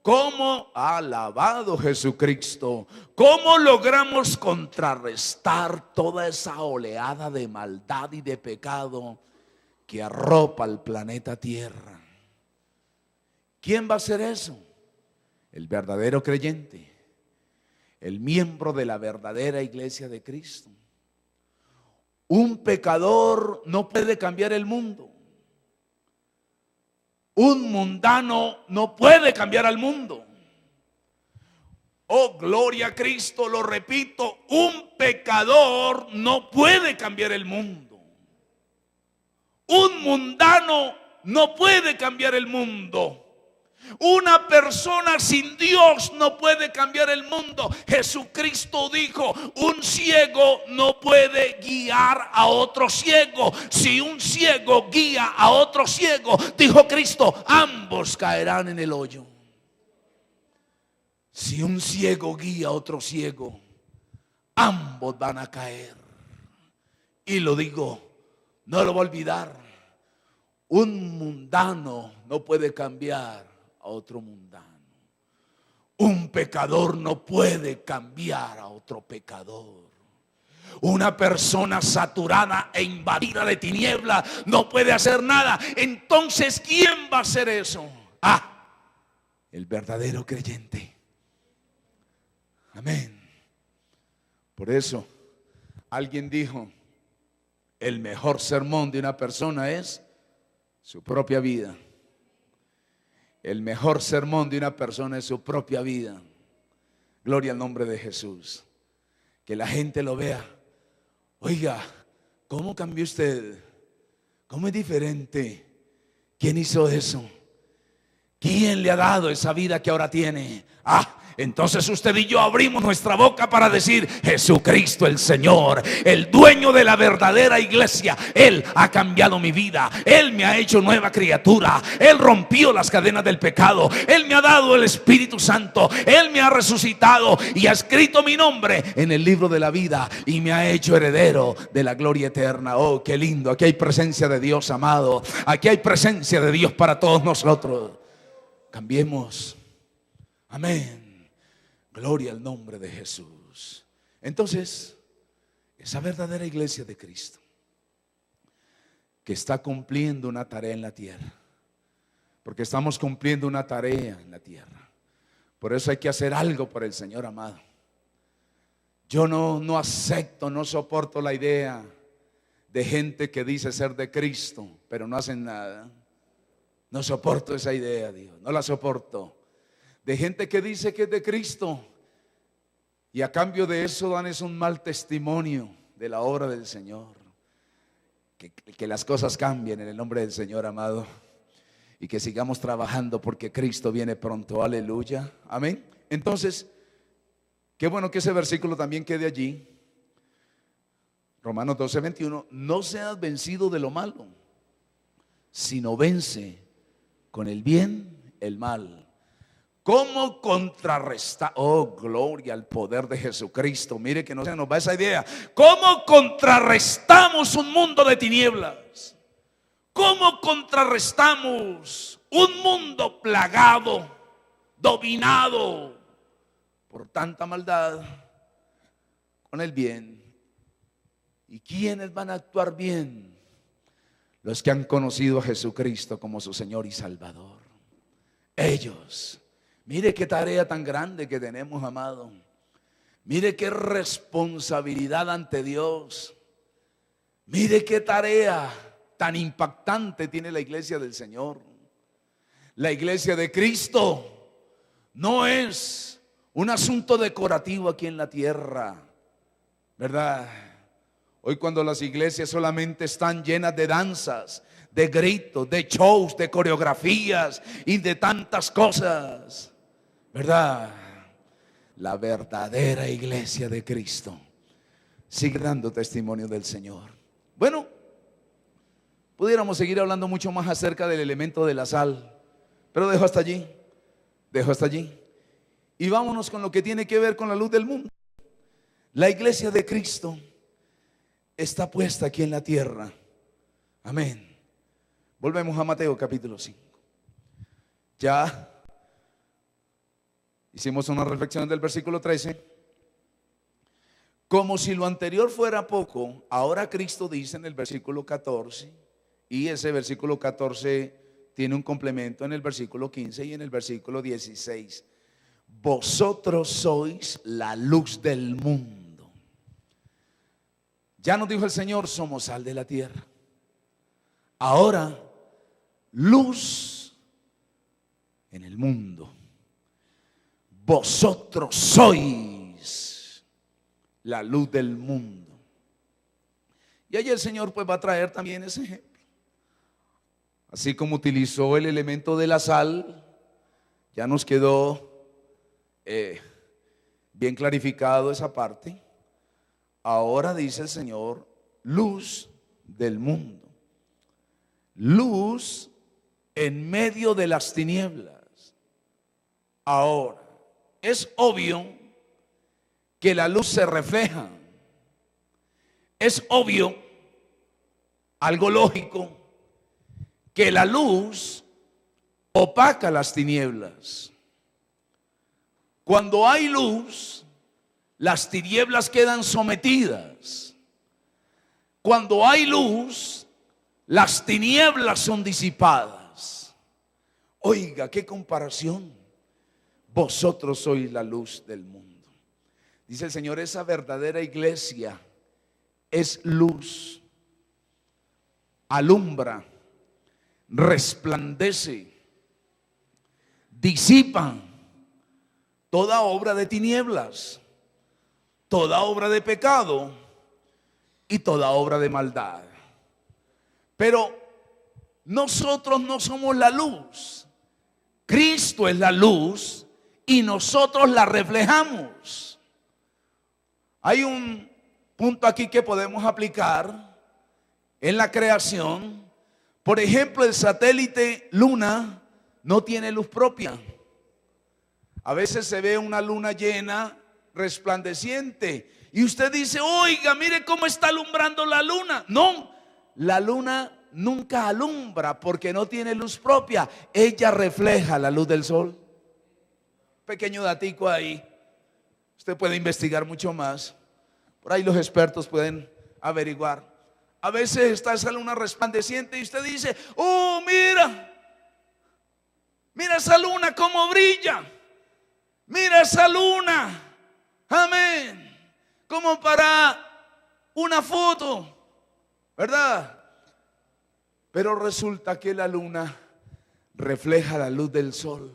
¿Cómo? Alabado Jesucristo. ¿Cómo logramos contrarrestar toda esa oleada de maldad y de pecado que arropa el planeta Tierra? ¿Quién va a hacer eso? El verdadero creyente, el miembro de la verdadera iglesia de Cristo. Un pecador no puede cambiar el mundo. Un mundano no puede cambiar al mundo. Oh, gloria a Cristo, lo repito, un pecador no puede cambiar el mundo. Un mundano no puede cambiar el mundo. Una persona sin Dios no puede cambiar el mundo. Jesucristo dijo, un ciego no puede guiar a otro ciego. Si un ciego guía a otro ciego, dijo Cristo, ambos caerán en el hoyo. Si un ciego guía a otro ciego, ambos van a caer. Y lo digo, no lo voy a olvidar. Un mundano no puede cambiar a otro mundano. Un pecador no puede cambiar a otro pecador. Una persona saturada e invadida de tiniebla no puede hacer nada. Entonces, ¿quién va a hacer eso? El verdadero creyente. Amén. Por eso, alguien dijo, el mejor sermón de una persona es su propia vida. El mejor sermón de una persona es su propia vida. Gloria al nombre de Jesús. Que la gente lo vea. Oiga, ¿cómo cambió usted? ¿Cómo es diferente? ¿Quién hizo eso? ¿Quién le ha dado esa vida que ahora tiene? Entonces usted y yo abrimos nuestra boca para decir: Jesucristo el Señor, el dueño de la verdadera iglesia, Él ha cambiado mi vida. Él me ha hecho nueva criatura. Él rompió las cadenas del pecado. Él me ha dado el Espíritu Santo. Él me ha resucitado y ha escrito mi nombre en el libro de la vida y me ha hecho heredero de la gloria eterna. Oh, qué lindo. Aquí hay presencia de Dios, amado. Aquí hay presencia de Dios para todos nosotros. Cambiemos. Amén. Gloria al nombre de Jesús. Entonces, esa verdadera iglesia de Cristo, que está cumpliendo una tarea en la tierra, porque estamos cumpliendo una tarea en la tierra. Por eso hay que hacer algo por el Señor, amado. Yo no acepto, no soporto la idea de gente que dice ser de Cristo, pero no hacen nada. No soporto esa idea, Dios, no la soporto. De gente que dice que es de Cristo y a cambio de eso dan un mal testimonio de la obra del Señor. Que las cosas cambien en el nombre del Señor, amado, y que sigamos trabajando porque Cristo viene pronto. Aleluya, amén. Entonces, qué bueno que ese versículo también quede allí. Romanos 12:21. No seas vencido de lo malo, sino vence con el bien el mal. ¿Cómo contrarrestar? Oh, gloria al poder de Jesucristo. Mire que no se nos va esa idea. ¿Cómo contrarrestamos un mundo de tinieblas? ¿Cómo contrarrestamos un mundo plagado, dominado por tanta maldad, con el bien? ¿Y quiénes van a actuar bien? Los que han conocido a Jesucristo como su Señor y Salvador. Ellos. Mire qué tarea tan grande que tenemos, amado. Mire qué responsabilidad ante Dios. Mire qué tarea tan impactante tiene la iglesia del Señor. La iglesia de Cristo no es un asunto decorativo aquí en la tierra, ¿verdad? Hoy cuando las iglesias solamente están llenas de danzas, de gritos, de shows, de coreografías y de tantas cosas, ¿verdad? La verdadera iglesia de Cristo sigue dando testimonio del Señor. Bueno, pudiéramos seguir hablando mucho más acerca del elemento de la sal, pero dejo hasta allí. Y vámonos con lo que tiene que ver con la luz del mundo. La iglesia de Cristo está puesta aquí en la tierra. Amén. Volvemos a Mateo capítulo 5. Ya hicimos una reflexión del versículo 13. Como si lo anterior fuera poco, ahora Cristo dice en el versículo 14, y ese versículo 14 tiene un complemento en el versículo 15 y en el versículo 16. Vosotros sois la luz del mundo. Ya nos dijo el Señor, somos sal de la tierra. Ahora, luz en el mundo. Vosotros sois la luz del mundo. Y ahí el Señor pues va a traer también ese ejemplo. Así como utilizó el elemento de la sal, ya nos quedó bien clarificado esa parte. Ahora dice el Señor, luz del mundo. Luz en medio de las tinieblas. Ahora, es obvio que la luz se refleja. Es obvio, algo lógico, que la luz opaca las tinieblas. Cuando hay luz, las tinieblas quedan sometidas. Cuando hay luz, las tinieblas son disipadas. Oiga, qué comparación. Vosotros sois la luz del mundo. Dice el Señor, esa verdadera iglesia es luz, alumbra, resplandece, disipa toda obra de tinieblas, toda obra de pecado y toda obra de maldad. Pero nosotros no somos la luz. Cristo es la luz y nosotros la reflejamos. Hay un punto aquí que podemos aplicar en la creación. Por ejemplo, el satélite Luna no tiene luz propia. A veces se ve una luna llena, resplandeciente, y usted dice, oiga, mire cómo está alumbrando la luna. No, la luna nunca alumbra porque no tiene luz propia. Ella refleja la luz del sol. Pequeño datico ahí. Usted puede investigar mucho más. Por ahí los expertos pueden averiguar. A veces está esa luna resplandeciente y usted dice, oh, mira esa luna cómo brilla. Mira esa luna, amén, como para una foto, ¿verdad? Pero resulta que la luna refleja la luz del sol,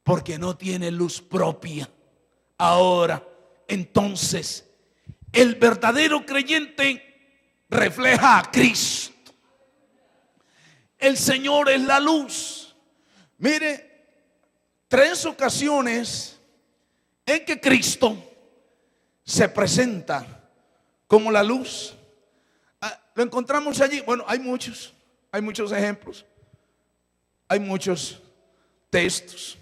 porque no tiene luz propia. Ahora, entonces, el verdadero creyente refleja a Cristo. El Señor es la luz. Mire, 3 ocasiones en que Cristo se presenta como la luz. Lo encontramos allí. Bueno, hay muchos ejemplos, hay muchos textos.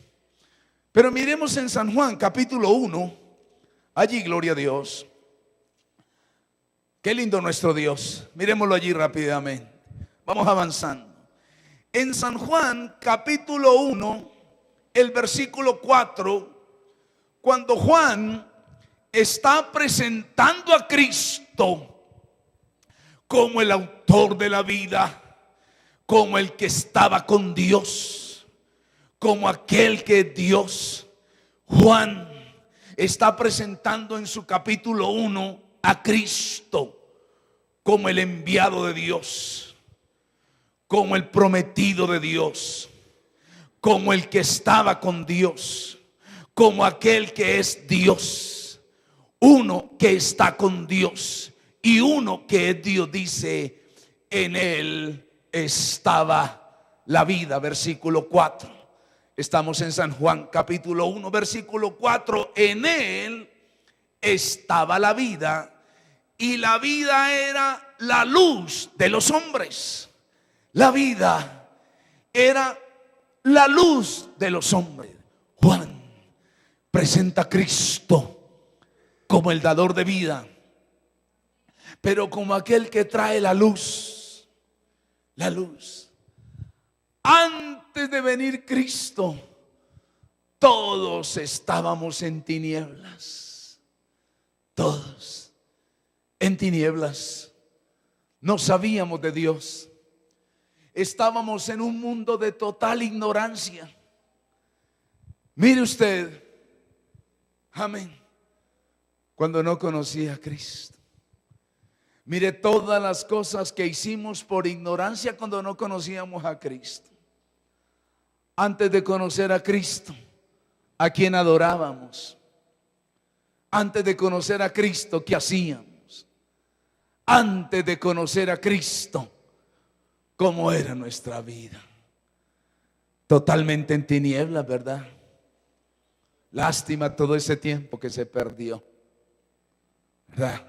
Pero miremos en San Juan capítulo 1. Allí, gloria a Dios. Qué lindo nuestro Dios. Miremoslo allí rápidamente. Vamos avanzando. En San Juan capítulo 1, el versículo 4, cuando Juan está presentando a Cristo como el autor de la vida, como el que estaba con Dios, como aquel que es Dios, Juan está presentando en su capítulo 1 a Cristo como el enviado de Dios, como el prometido de Dios, como el que estaba con Dios, como aquel que es Dios, uno que está con Dios y uno que es Dios. Dice, en él estaba la vida, versículo 4. Estamos en San Juan capítulo 1, versículo 4. En él estaba la vida y la vida era la luz de los hombres. La vida era la luz de los hombres. Juan presenta a Cristo como el dador de vida, pero como aquel que trae la luz. La luz. Antes de venir Cristo, todos estábamos en tinieblas. Todos en tinieblas. No sabíamos de Dios. Estábamos en un mundo de total ignorancia. Mire usted, amén, cuando no conocía a Cristo. Mire todas las cosas que hicimos por ignorancia cuando no conocíamos a Cristo. Antes de conocer a Cristo, ¿a quién adorábamos? Antes de conocer a Cristo, ¿qué hacíamos? Antes de conocer a Cristo, ¿cómo era nuestra vida? Totalmente en tinieblas, ¿verdad? Lástima todo ese tiempo que se perdió, ¿verdad?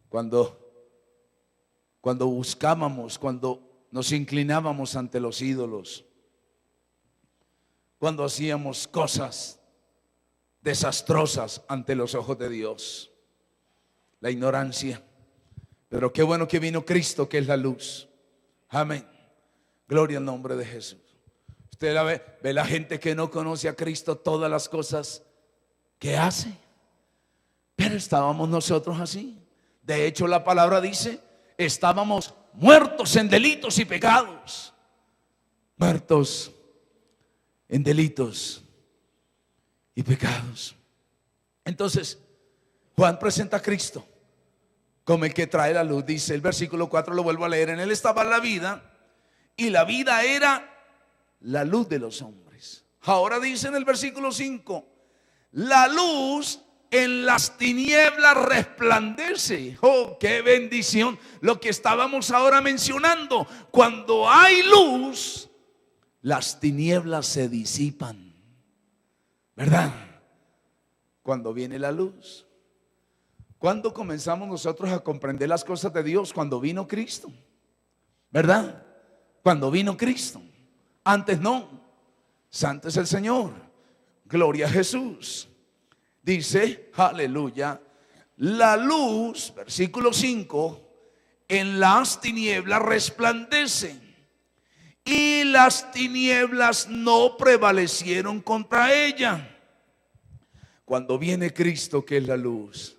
Cuando buscábamos, cuando nos inclinábamos ante los ídolos, cuando hacíamos cosas desastrosas ante los ojos de Dios. La ignorancia. Pero qué bueno que vino Cristo, que es la luz. Amén. Gloria al nombre de Jesús. Usted ve la gente que no conoce a Cristo, todas las cosas que hace. Pero estábamos nosotros así. De hecho, la palabra dice, estábamos muertos en delitos y pecados. Muertos en delitos y pecados. Entonces, Juan presenta a Cristo como el que trae la luz. Dice el versículo 4, lo vuelvo a leer. En él estaba la vida, y la vida era la luz de los hombres. Ahora dice en el versículo 5, la luz en las tinieblas resplandece. Oh, qué bendición. Lo que estábamos ahora mencionando. Cuando hay luz, las tinieblas se disipan, ¿verdad? Cuando viene la luz. ¿Cuándo comenzamos nosotros a comprender las cosas de Dios? Cuando vino Cristo, ¿verdad? Cuando vino Cristo. Antes no. Santo es el Señor. Gloria a Jesús. Dice, aleluya, la luz, versículo 5, en las tinieblas resplandece, y las tinieblas no prevalecieron contra ella. Cuando viene Cristo, que es la luz,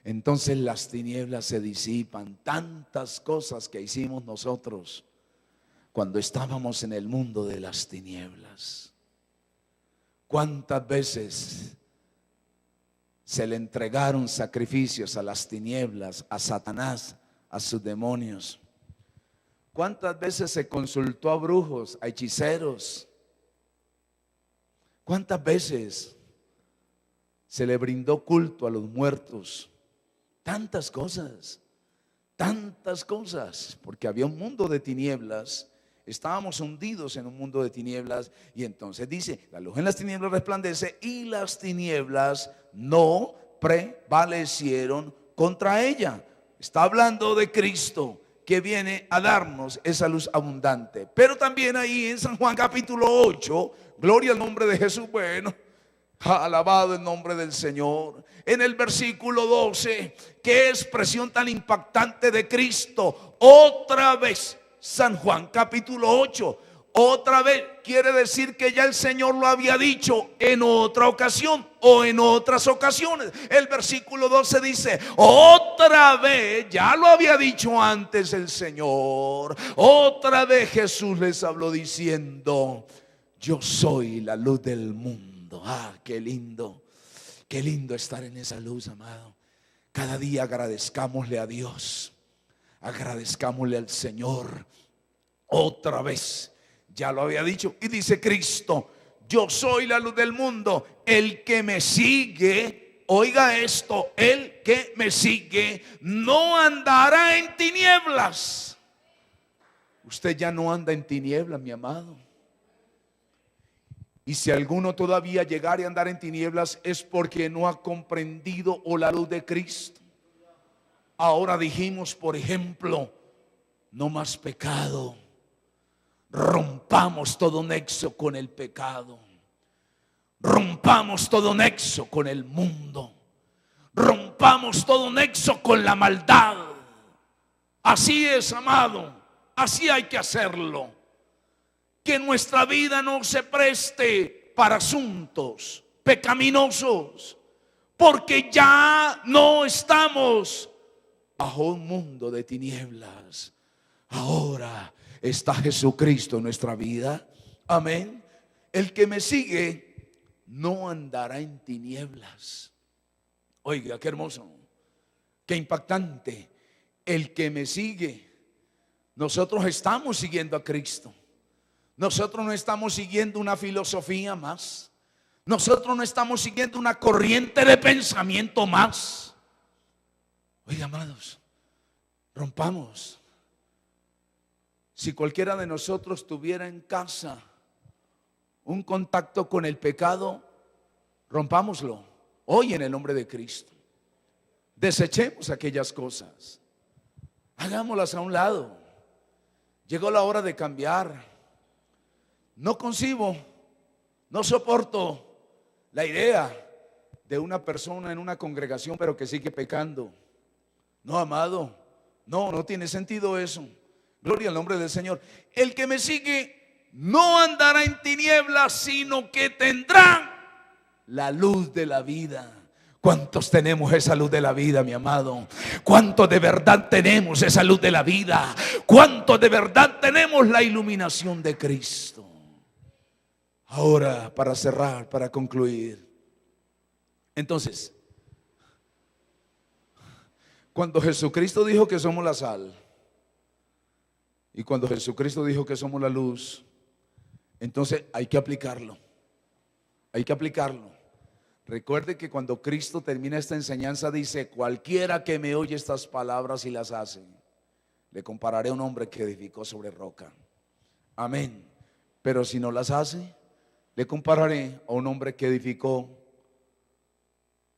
entonces las tinieblas se disipan. Tantas cosas que hicimos nosotros cuando estábamos en el mundo de las tinieblas. ¿Cuántas veces se le entregaron sacrificios a las tinieblas, a Satanás, a sus demonios? ¿Cuántas veces se consultó a brujos, a hechiceros? ¿Cuántas veces se le brindó culto a los muertos? Tantas cosas, porque había un mundo de tinieblas. Estábamos hundidos en un mundo de tinieblas. Y entonces dice, la luz en las tinieblas resplandece, y las tinieblas no prevalecieron contra ella. Está hablando de Cristo, que viene a darnos esa luz abundante. Pero también ahí en San Juan capítulo 8, gloria al nombre de Jesús. Bueno, alabado el nombre del Señor. En el versículo 12, qué expresión tan impactante de Cristo. Otra vez, San Juan capítulo 8, otra vez quiere decir que ya el Señor lo había dicho en otra ocasión o en otras ocasiones. El versículo 12 dice, otra vez, ya lo había dicho antes el Señor. Otra vez Jesús les habló diciendo, yo soy la luz del mundo. Ah, qué lindo estar en esa luz, amado. Cada día agradezcámosle a Dios. Agradezcámosle al Señor. Otra vez, ya lo había dicho. Y dice Cristo, yo soy la luz del mundo. El que me sigue, oiga esto, el que me sigue no andará en tinieblas. Usted ya no anda en tinieblas, mi amado. Y si alguno todavía llegare a andar en tinieblas, es porque no ha comprendido o la luz de Cristo. Ahora dijimos, por ejemplo, no más pecado. Rompamos todo nexo con el pecado. Rompamos todo nexo con el mundo. Rompamos todo nexo con la maldad. Así es, amado. Así hay que hacerlo. Que nuestra vida no se preste para asuntos pecaminosos, porque ya no estamos bajo un mundo de tinieblas. Ahora está Jesucristo en nuestra vida. Amén. El que me sigue no andará en tinieblas. Oiga, qué hermoso, qué impactante. El que me sigue. Nosotros estamos siguiendo a Cristo. Nosotros no estamos siguiendo una filosofía más. Nosotros no estamos siguiendo una corriente de pensamiento más. Oiga, amados, rompamos. Si cualquiera de nosotros tuviera en casa un contacto con el pecado, rompámoslo hoy en el nombre de Cristo. Desechemos aquellas cosas, hagámoslas a un lado. Llegó la hora de cambiar. No concibo, no soporto la idea de una persona en una congregación pero que sigue pecando. No, amado, no tiene sentido eso. Gloria al nombre del Señor. El que me sigue no andará en tinieblas, sino que tendrá la luz de la vida. ¿Cuántos tenemos esa luz de la vida, mi amado? ¿Cuántos de verdad tenemos esa luz de la vida? ¿Cuántos de verdad tenemos la iluminación de Cristo? Ahora, para cerrar, para concluir. Entonces, cuando Jesucristo dijo que somos la sal, y cuando Jesucristo dijo que somos la luz, entonces hay que aplicarlo. Hay que aplicarlo. Recuerde que cuando Cristo termina esta enseñanza dice: cualquiera que me oye estas palabras y las hace, le compararé a un hombre que edificó sobre roca. Amén. Pero si no las hace, le compararé a un hombre que edificó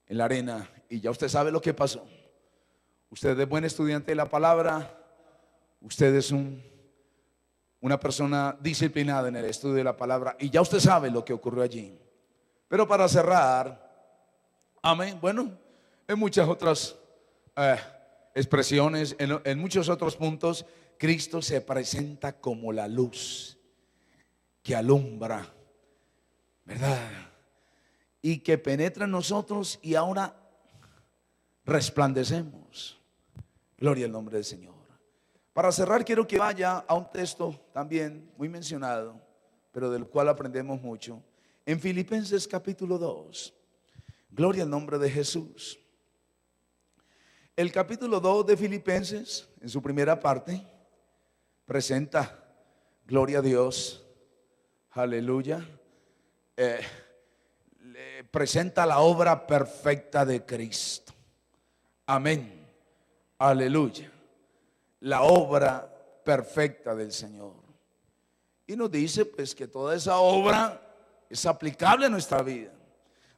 en la arena. Y ya usted sabe lo que pasó. Usted es buen estudiante de la palabra. Usted es una persona disciplinada en el estudio de la palabra. Y ya usted sabe lo que ocurrió allí. Pero para cerrar, amén, bueno, en muchas otras expresiones, en muchos otros puntos, Cristo se presenta como la luz que alumbra, ¿verdad? Y que penetra en nosotros y ahora resplandecemos. Gloria al nombre del Señor. Para cerrar, quiero que vaya a un texto también muy mencionado, pero del cual aprendemos mucho. En Filipenses capítulo 2, gloria al nombre de Jesús. El capítulo 2 de Filipenses, en su primera parte, presenta, gloria a Dios, aleluya, presenta la obra perfecta de Cristo. Amén, aleluya, la obra perfecta del Señor. Y nos dice pues que toda esa obra es aplicable a nuestra vida.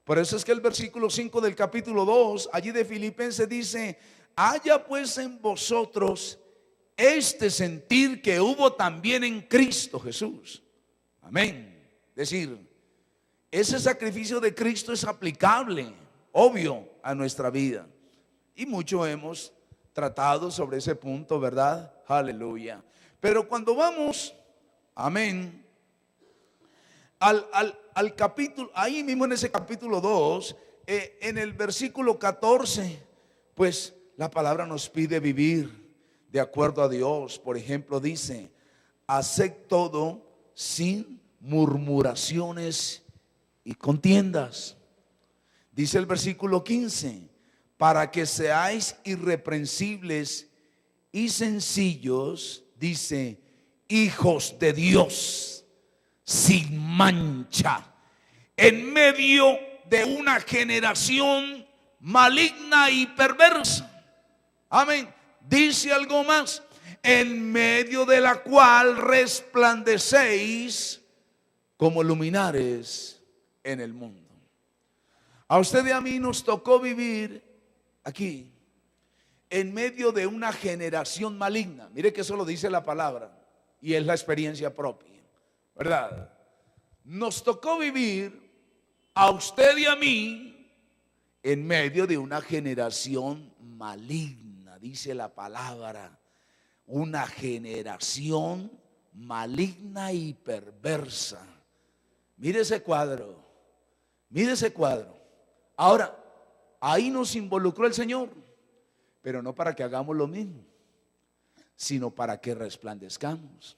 Por eso es que el versículo 5 del capítulo 2 allí de Filipenses dice: haya pues en vosotros este sentir que hubo también en Cristo Jesús. Amén. Es decir, ese sacrificio de Cristo es aplicable, obvio, a nuestra vida. Y mucho hemos tratado sobre ese punto, ¿verdad? Aleluya. Pero cuando vamos, amén, al capítulo, ahí mismo en ese capítulo 2, en el versículo 14, pues la palabra nos pide vivir de acuerdo a Dios. Por ejemplo, dice: haced todo sin murmuraciones y contiendas. Dice el versículo 15: para que seáis irreprensibles y sencillos, dice, hijos de Dios, sin mancha, en medio de una generación maligna y perversa. Amén. Dice algo más: en medio de la cual resplandecéis como luminares en el mundo. A usted y a mí nos tocó vivir aquí en medio de una generación maligna. Mire que eso lo dice la palabra y es la experiencia propia, ¿verdad? Nos tocó vivir a usted y a mí en medio de una generación maligna, dice la palabra. Una generación maligna y perversa. Mire ese cuadro, mire ese cuadro. Ahora, ahí nos involucró el Señor, pero no para que hagamos lo mismo, sino para que resplandezcamos.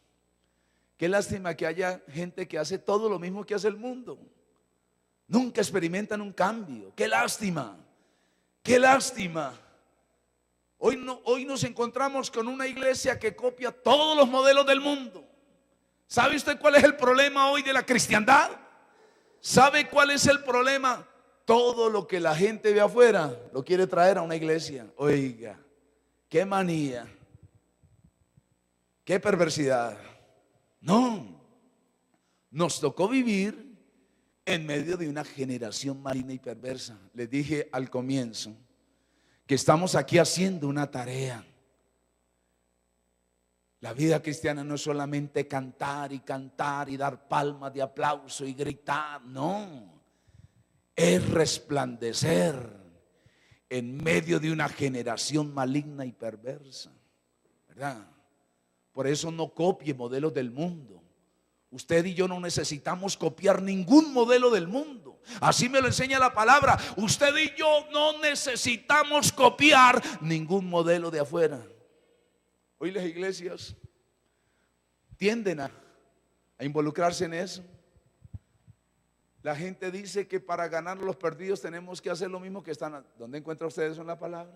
Qué lástima que haya gente que hace todo lo mismo que hace el mundo. Nunca experimentan un cambio. Qué lástima, qué lástima. Hoy nos encontramos con una iglesia que copia todos los modelos del mundo. ¿Sabe usted cuál es el problema hoy de la cristiandad? ¿Sabe cuál es el problema? Todo lo que la gente ve afuera lo quiere traer a una iglesia. Oiga, qué manía, qué perversidad. No, nos tocó vivir en medio de una generación maligna y perversa. Les dije al comienzo que estamos aquí haciendo una tarea. La vida cristiana no es solamente cantar y dar palmas de aplauso y gritar, no. es resplandecer en medio de una generación maligna y perversa, ¿verdad? Por eso no copie modelos del mundo. Usted y yo no necesitamos copiar ningún modelo del mundo. Así me lo enseña la palabra. Usted y yo no necesitamos copiar ningún modelo de afuera. Hoy las iglesias tienden a involucrarse en eso. La gente dice que para ganar los perdidos tenemos que hacer lo mismo que están. ¿Dónde encuentra usted eso en la palabra?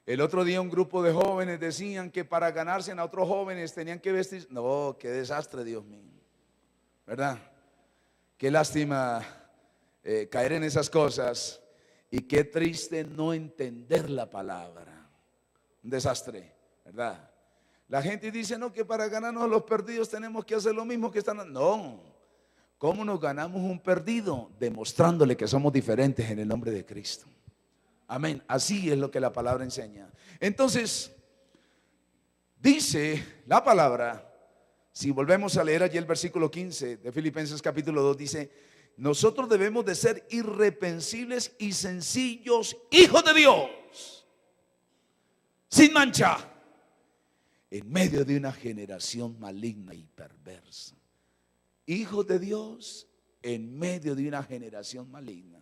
El otro día un grupo de jóvenes decían que para ganarse a otros jóvenes tenían que vestir. No, qué desastre, Dios mío, ¿verdad? Qué lástima caer en esas cosas, y qué triste no entender la palabra. Un desastre, ¿verdad? La gente dice, no, que para ganarnos a los perdidos tenemos que hacer lo mismo que están. No, ¿cómo nos ganamos un perdido? Demostrándole que somos diferentes en el nombre de Cristo. Amén. Así es lo que la palabra enseña. Entonces, dice la palabra, si volvemos a leer allí el versículo 15 de Filipenses capítulo 2, dice: nosotros debemos de ser irreprensibles y sencillos, hijos de Dios, sin mancha, en medio de una generación maligna y perversa. Hijos de Dios en medio de una generación maligna.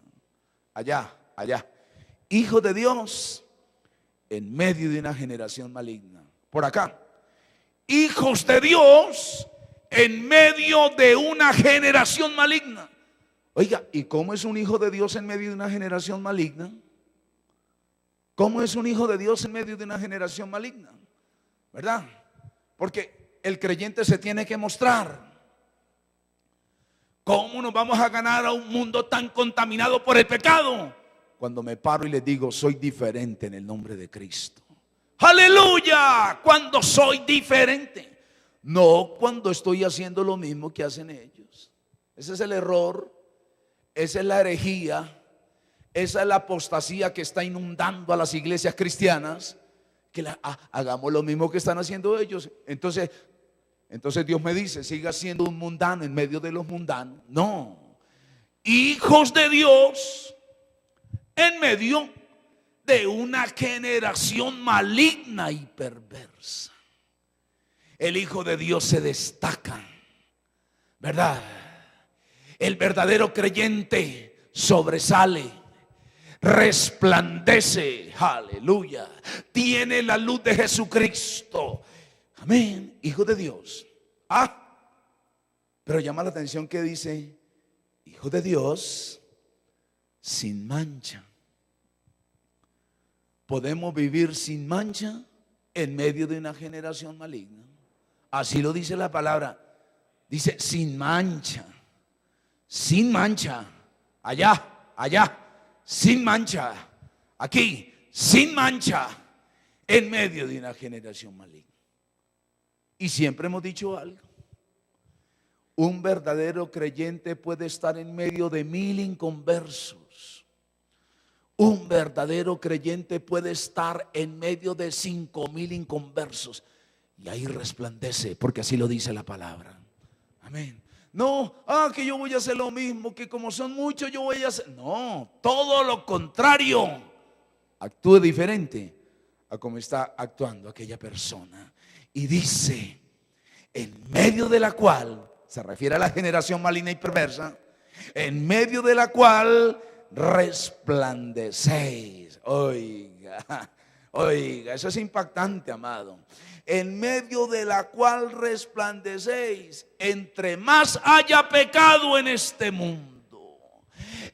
Allá. Hijos de Dios en medio de una generación maligna. Por acá. Hijos de Dios en medio de una generación maligna. Oiga, ¿y cómo es un hijo de Dios en medio de una generación maligna? ¿Cómo es un hijo de Dios en medio de una generación maligna? ¿Verdad? Porque el creyente se tiene que mostrar. ¿Cómo nos vamos a ganar a un mundo tan contaminado por el pecado? Cuando me paro y les digo, soy diferente en el nombre de Cristo. ¡Aleluya! Cuando soy diferente. No cuando estoy haciendo lo mismo que hacen ellos. Ese es el error. Esa es la herejía. Esa es la apostasía que está inundando a las iglesias cristianas. Que hagamos lo mismo que están haciendo ellos. Entonces Dios me dice, siga siendo un mundano en medio de los mundanos. No. Hijos de Dios en medio de una generación maligna y perversa. El Hijo de Dios se destaca, ¿verdad? El verdadero creyente sobresale, resplandece, aleluya. Tiene la luz de Jesucristo. Amén, Hijo de Dios. Pero llama la atención que dice, Hijo de Dios sin mancha. Podemos vivir sin mancha en medio de una generación maligna. Así lo dice la palabra. Dice sin mancha. Sin mancha. Allá. Sin mancha. Aquí, sin mancha. En medio de una generación maligna. Y siempre hemos dicho algo. Un verdadero creyente puede estar en medio de 1000 inconversos. Un verdadero creyente puede estar en medio de 5000 inconversos. Y ahí resplandece, porque así lo dice la palabra. Amén. No, que yo voy a hacer lo mismo, que como son muchos yo voy a hacer. No, todo lo contrario. Actúe diferente a como está actuando aquella persona. Y dice, en medio de la cual, se refiere a la generación maligna y perversa, en medio de la cual resplandecéis. Oiga, eso es impactante, amado. En medio de la cual resplandecéis, entre más haya pecado en este mundo,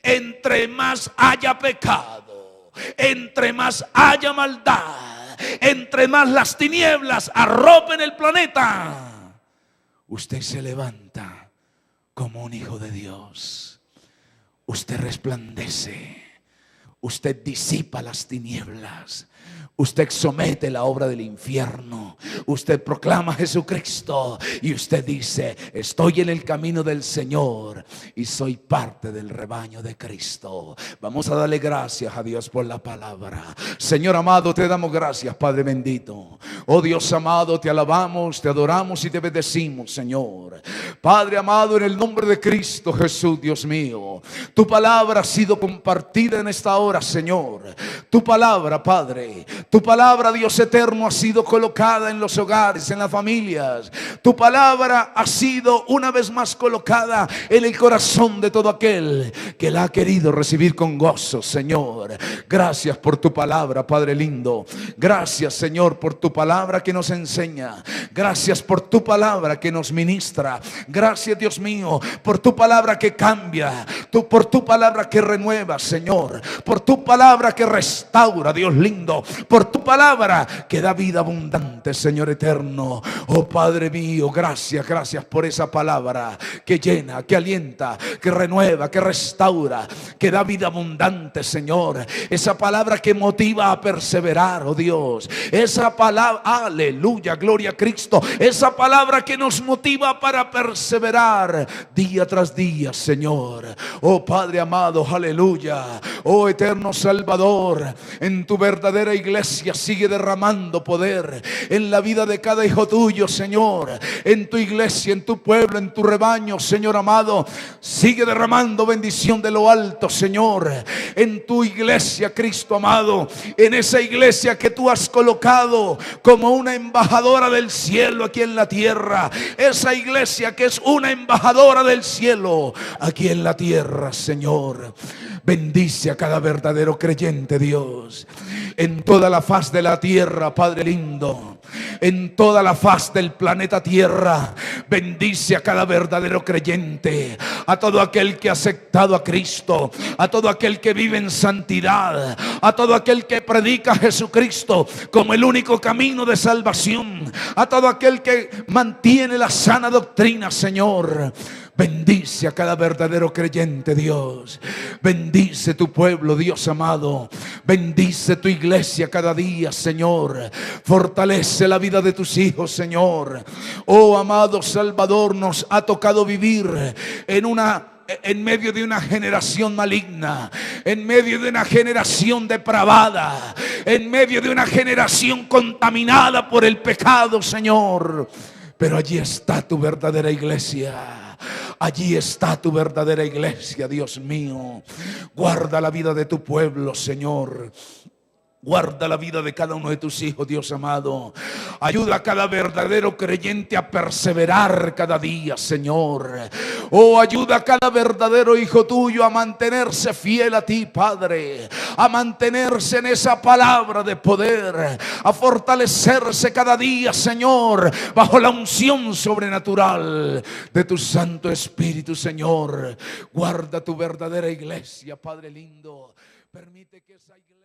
entre más haya pecado, entre más haya maldad, entre más las tinieblas arropen el planeta, usted se levanta como un hijo de Dios. Usted resplandece. usted disipa las tinieblas. Usted somete la obra del infierno. Usted proclama a Jesucristo y usted dice: estoy en el camino del Señor y soy parte del rebaño de Cristo. Vamos a darle gracias a Dios por la palabra. Señor amado, te damos gracias, Padre bendito. Oh Dios amado, te alabamos, te adoramos y te bendecimos, Señor. Padre amado, en el nombre de Cristo Jesús, Dios mío, tu palabra ha sido compartida en esta hora, Señor. Tu palabra, Padre, tu palabra, Dios eterno, ha sido colocada en los hogares, en las familias. Tu palabra ha sido una vez más colocada en el corazón de todo aquel que la ha querido recibir con gozo, Señor. Gracias por tu palabra, Padre lindo. Gracias, Señor, por tu palabra que nos enseña. Gracias por tu palabra que nos ministra. Gracias, Dios mío, por tu palabra que cambia, por tu palabra que renueva, Señor, por tu palabra que restaura, Dios lindo, por tu palabra que da vida abundante, Señor eterno. Oh Padre mío, gracias, gracias por esa palabra que llena, que alienta, que renueva, que restaura, que da vida abundante, Señor. Esa palabra que motiva a perseverar, oh Dios. Esa palabra, aleluya, gloria a Cristo. Esa palabra que nos motiva para perseverar día tras día, Señor. Oh Padre amado, aleluya. Oh eterno Salvador, en tu verdadera iglesia sigue derramando poder en la vida de cada hijo tuyo, Señor. En tu iglesia, en tu pueblo, en tu rebaño, Señor amado, sigue derramando bendición de lo alto, Señor. En tu iglesia, Cristo amado, en esa iglesia que tú has colocado como una embajadora del cielo aquí en la tierra. Esa iglesia que es una embajadora del cielo aquí en la tierra, Señor. Bendice a cada verdadero creyente, Dios, en toda la faz de la tierra, Padre lindo, en toda la faz del planeta Tierra. Bendice a cada verdadero creyente, a todo aquel que ha aceptado a Cristo, a todo aquel que vive en santidad, a todo aquel que predica a Jesucristo como el único camino de salvación, a todo aquel que mantiene la sana doctrina, Señor. Bendice a cada verdadero creyente, Dios. Bendice tu pueblo, Dios amado. Bendice tu iglesia cada día, Señor. Fortalece la vida de tus hijos, Señor. Oh amado Salvador, nos ha tocado vivir en medio de una generación maligna, en medio de una generación depravada, en medio de una generación contaminada por el pecado, Señor. Pero allí está tu verdadera iglesia. Allí está tu verdadera iglesia, Dios mío. Guarda la vida de tu pueblo, Señor. Guarda la vida de cada uno de tus hijos, Dios amado. Ayuda a cada verdadero creyente a perseverar cada día, Señor. Oh, ayuda a cada verdadero hijo tuyo a mantenerse fiel a ti, Padre. A mantenerse en esa palabra de poder. A fortalecerse cada día, Señor, bajo la unción sobrenatural de tu Santo Espíritu, Señor. Guarda tu verdadera iglesia, Padre lindo. Permite que esa iglesia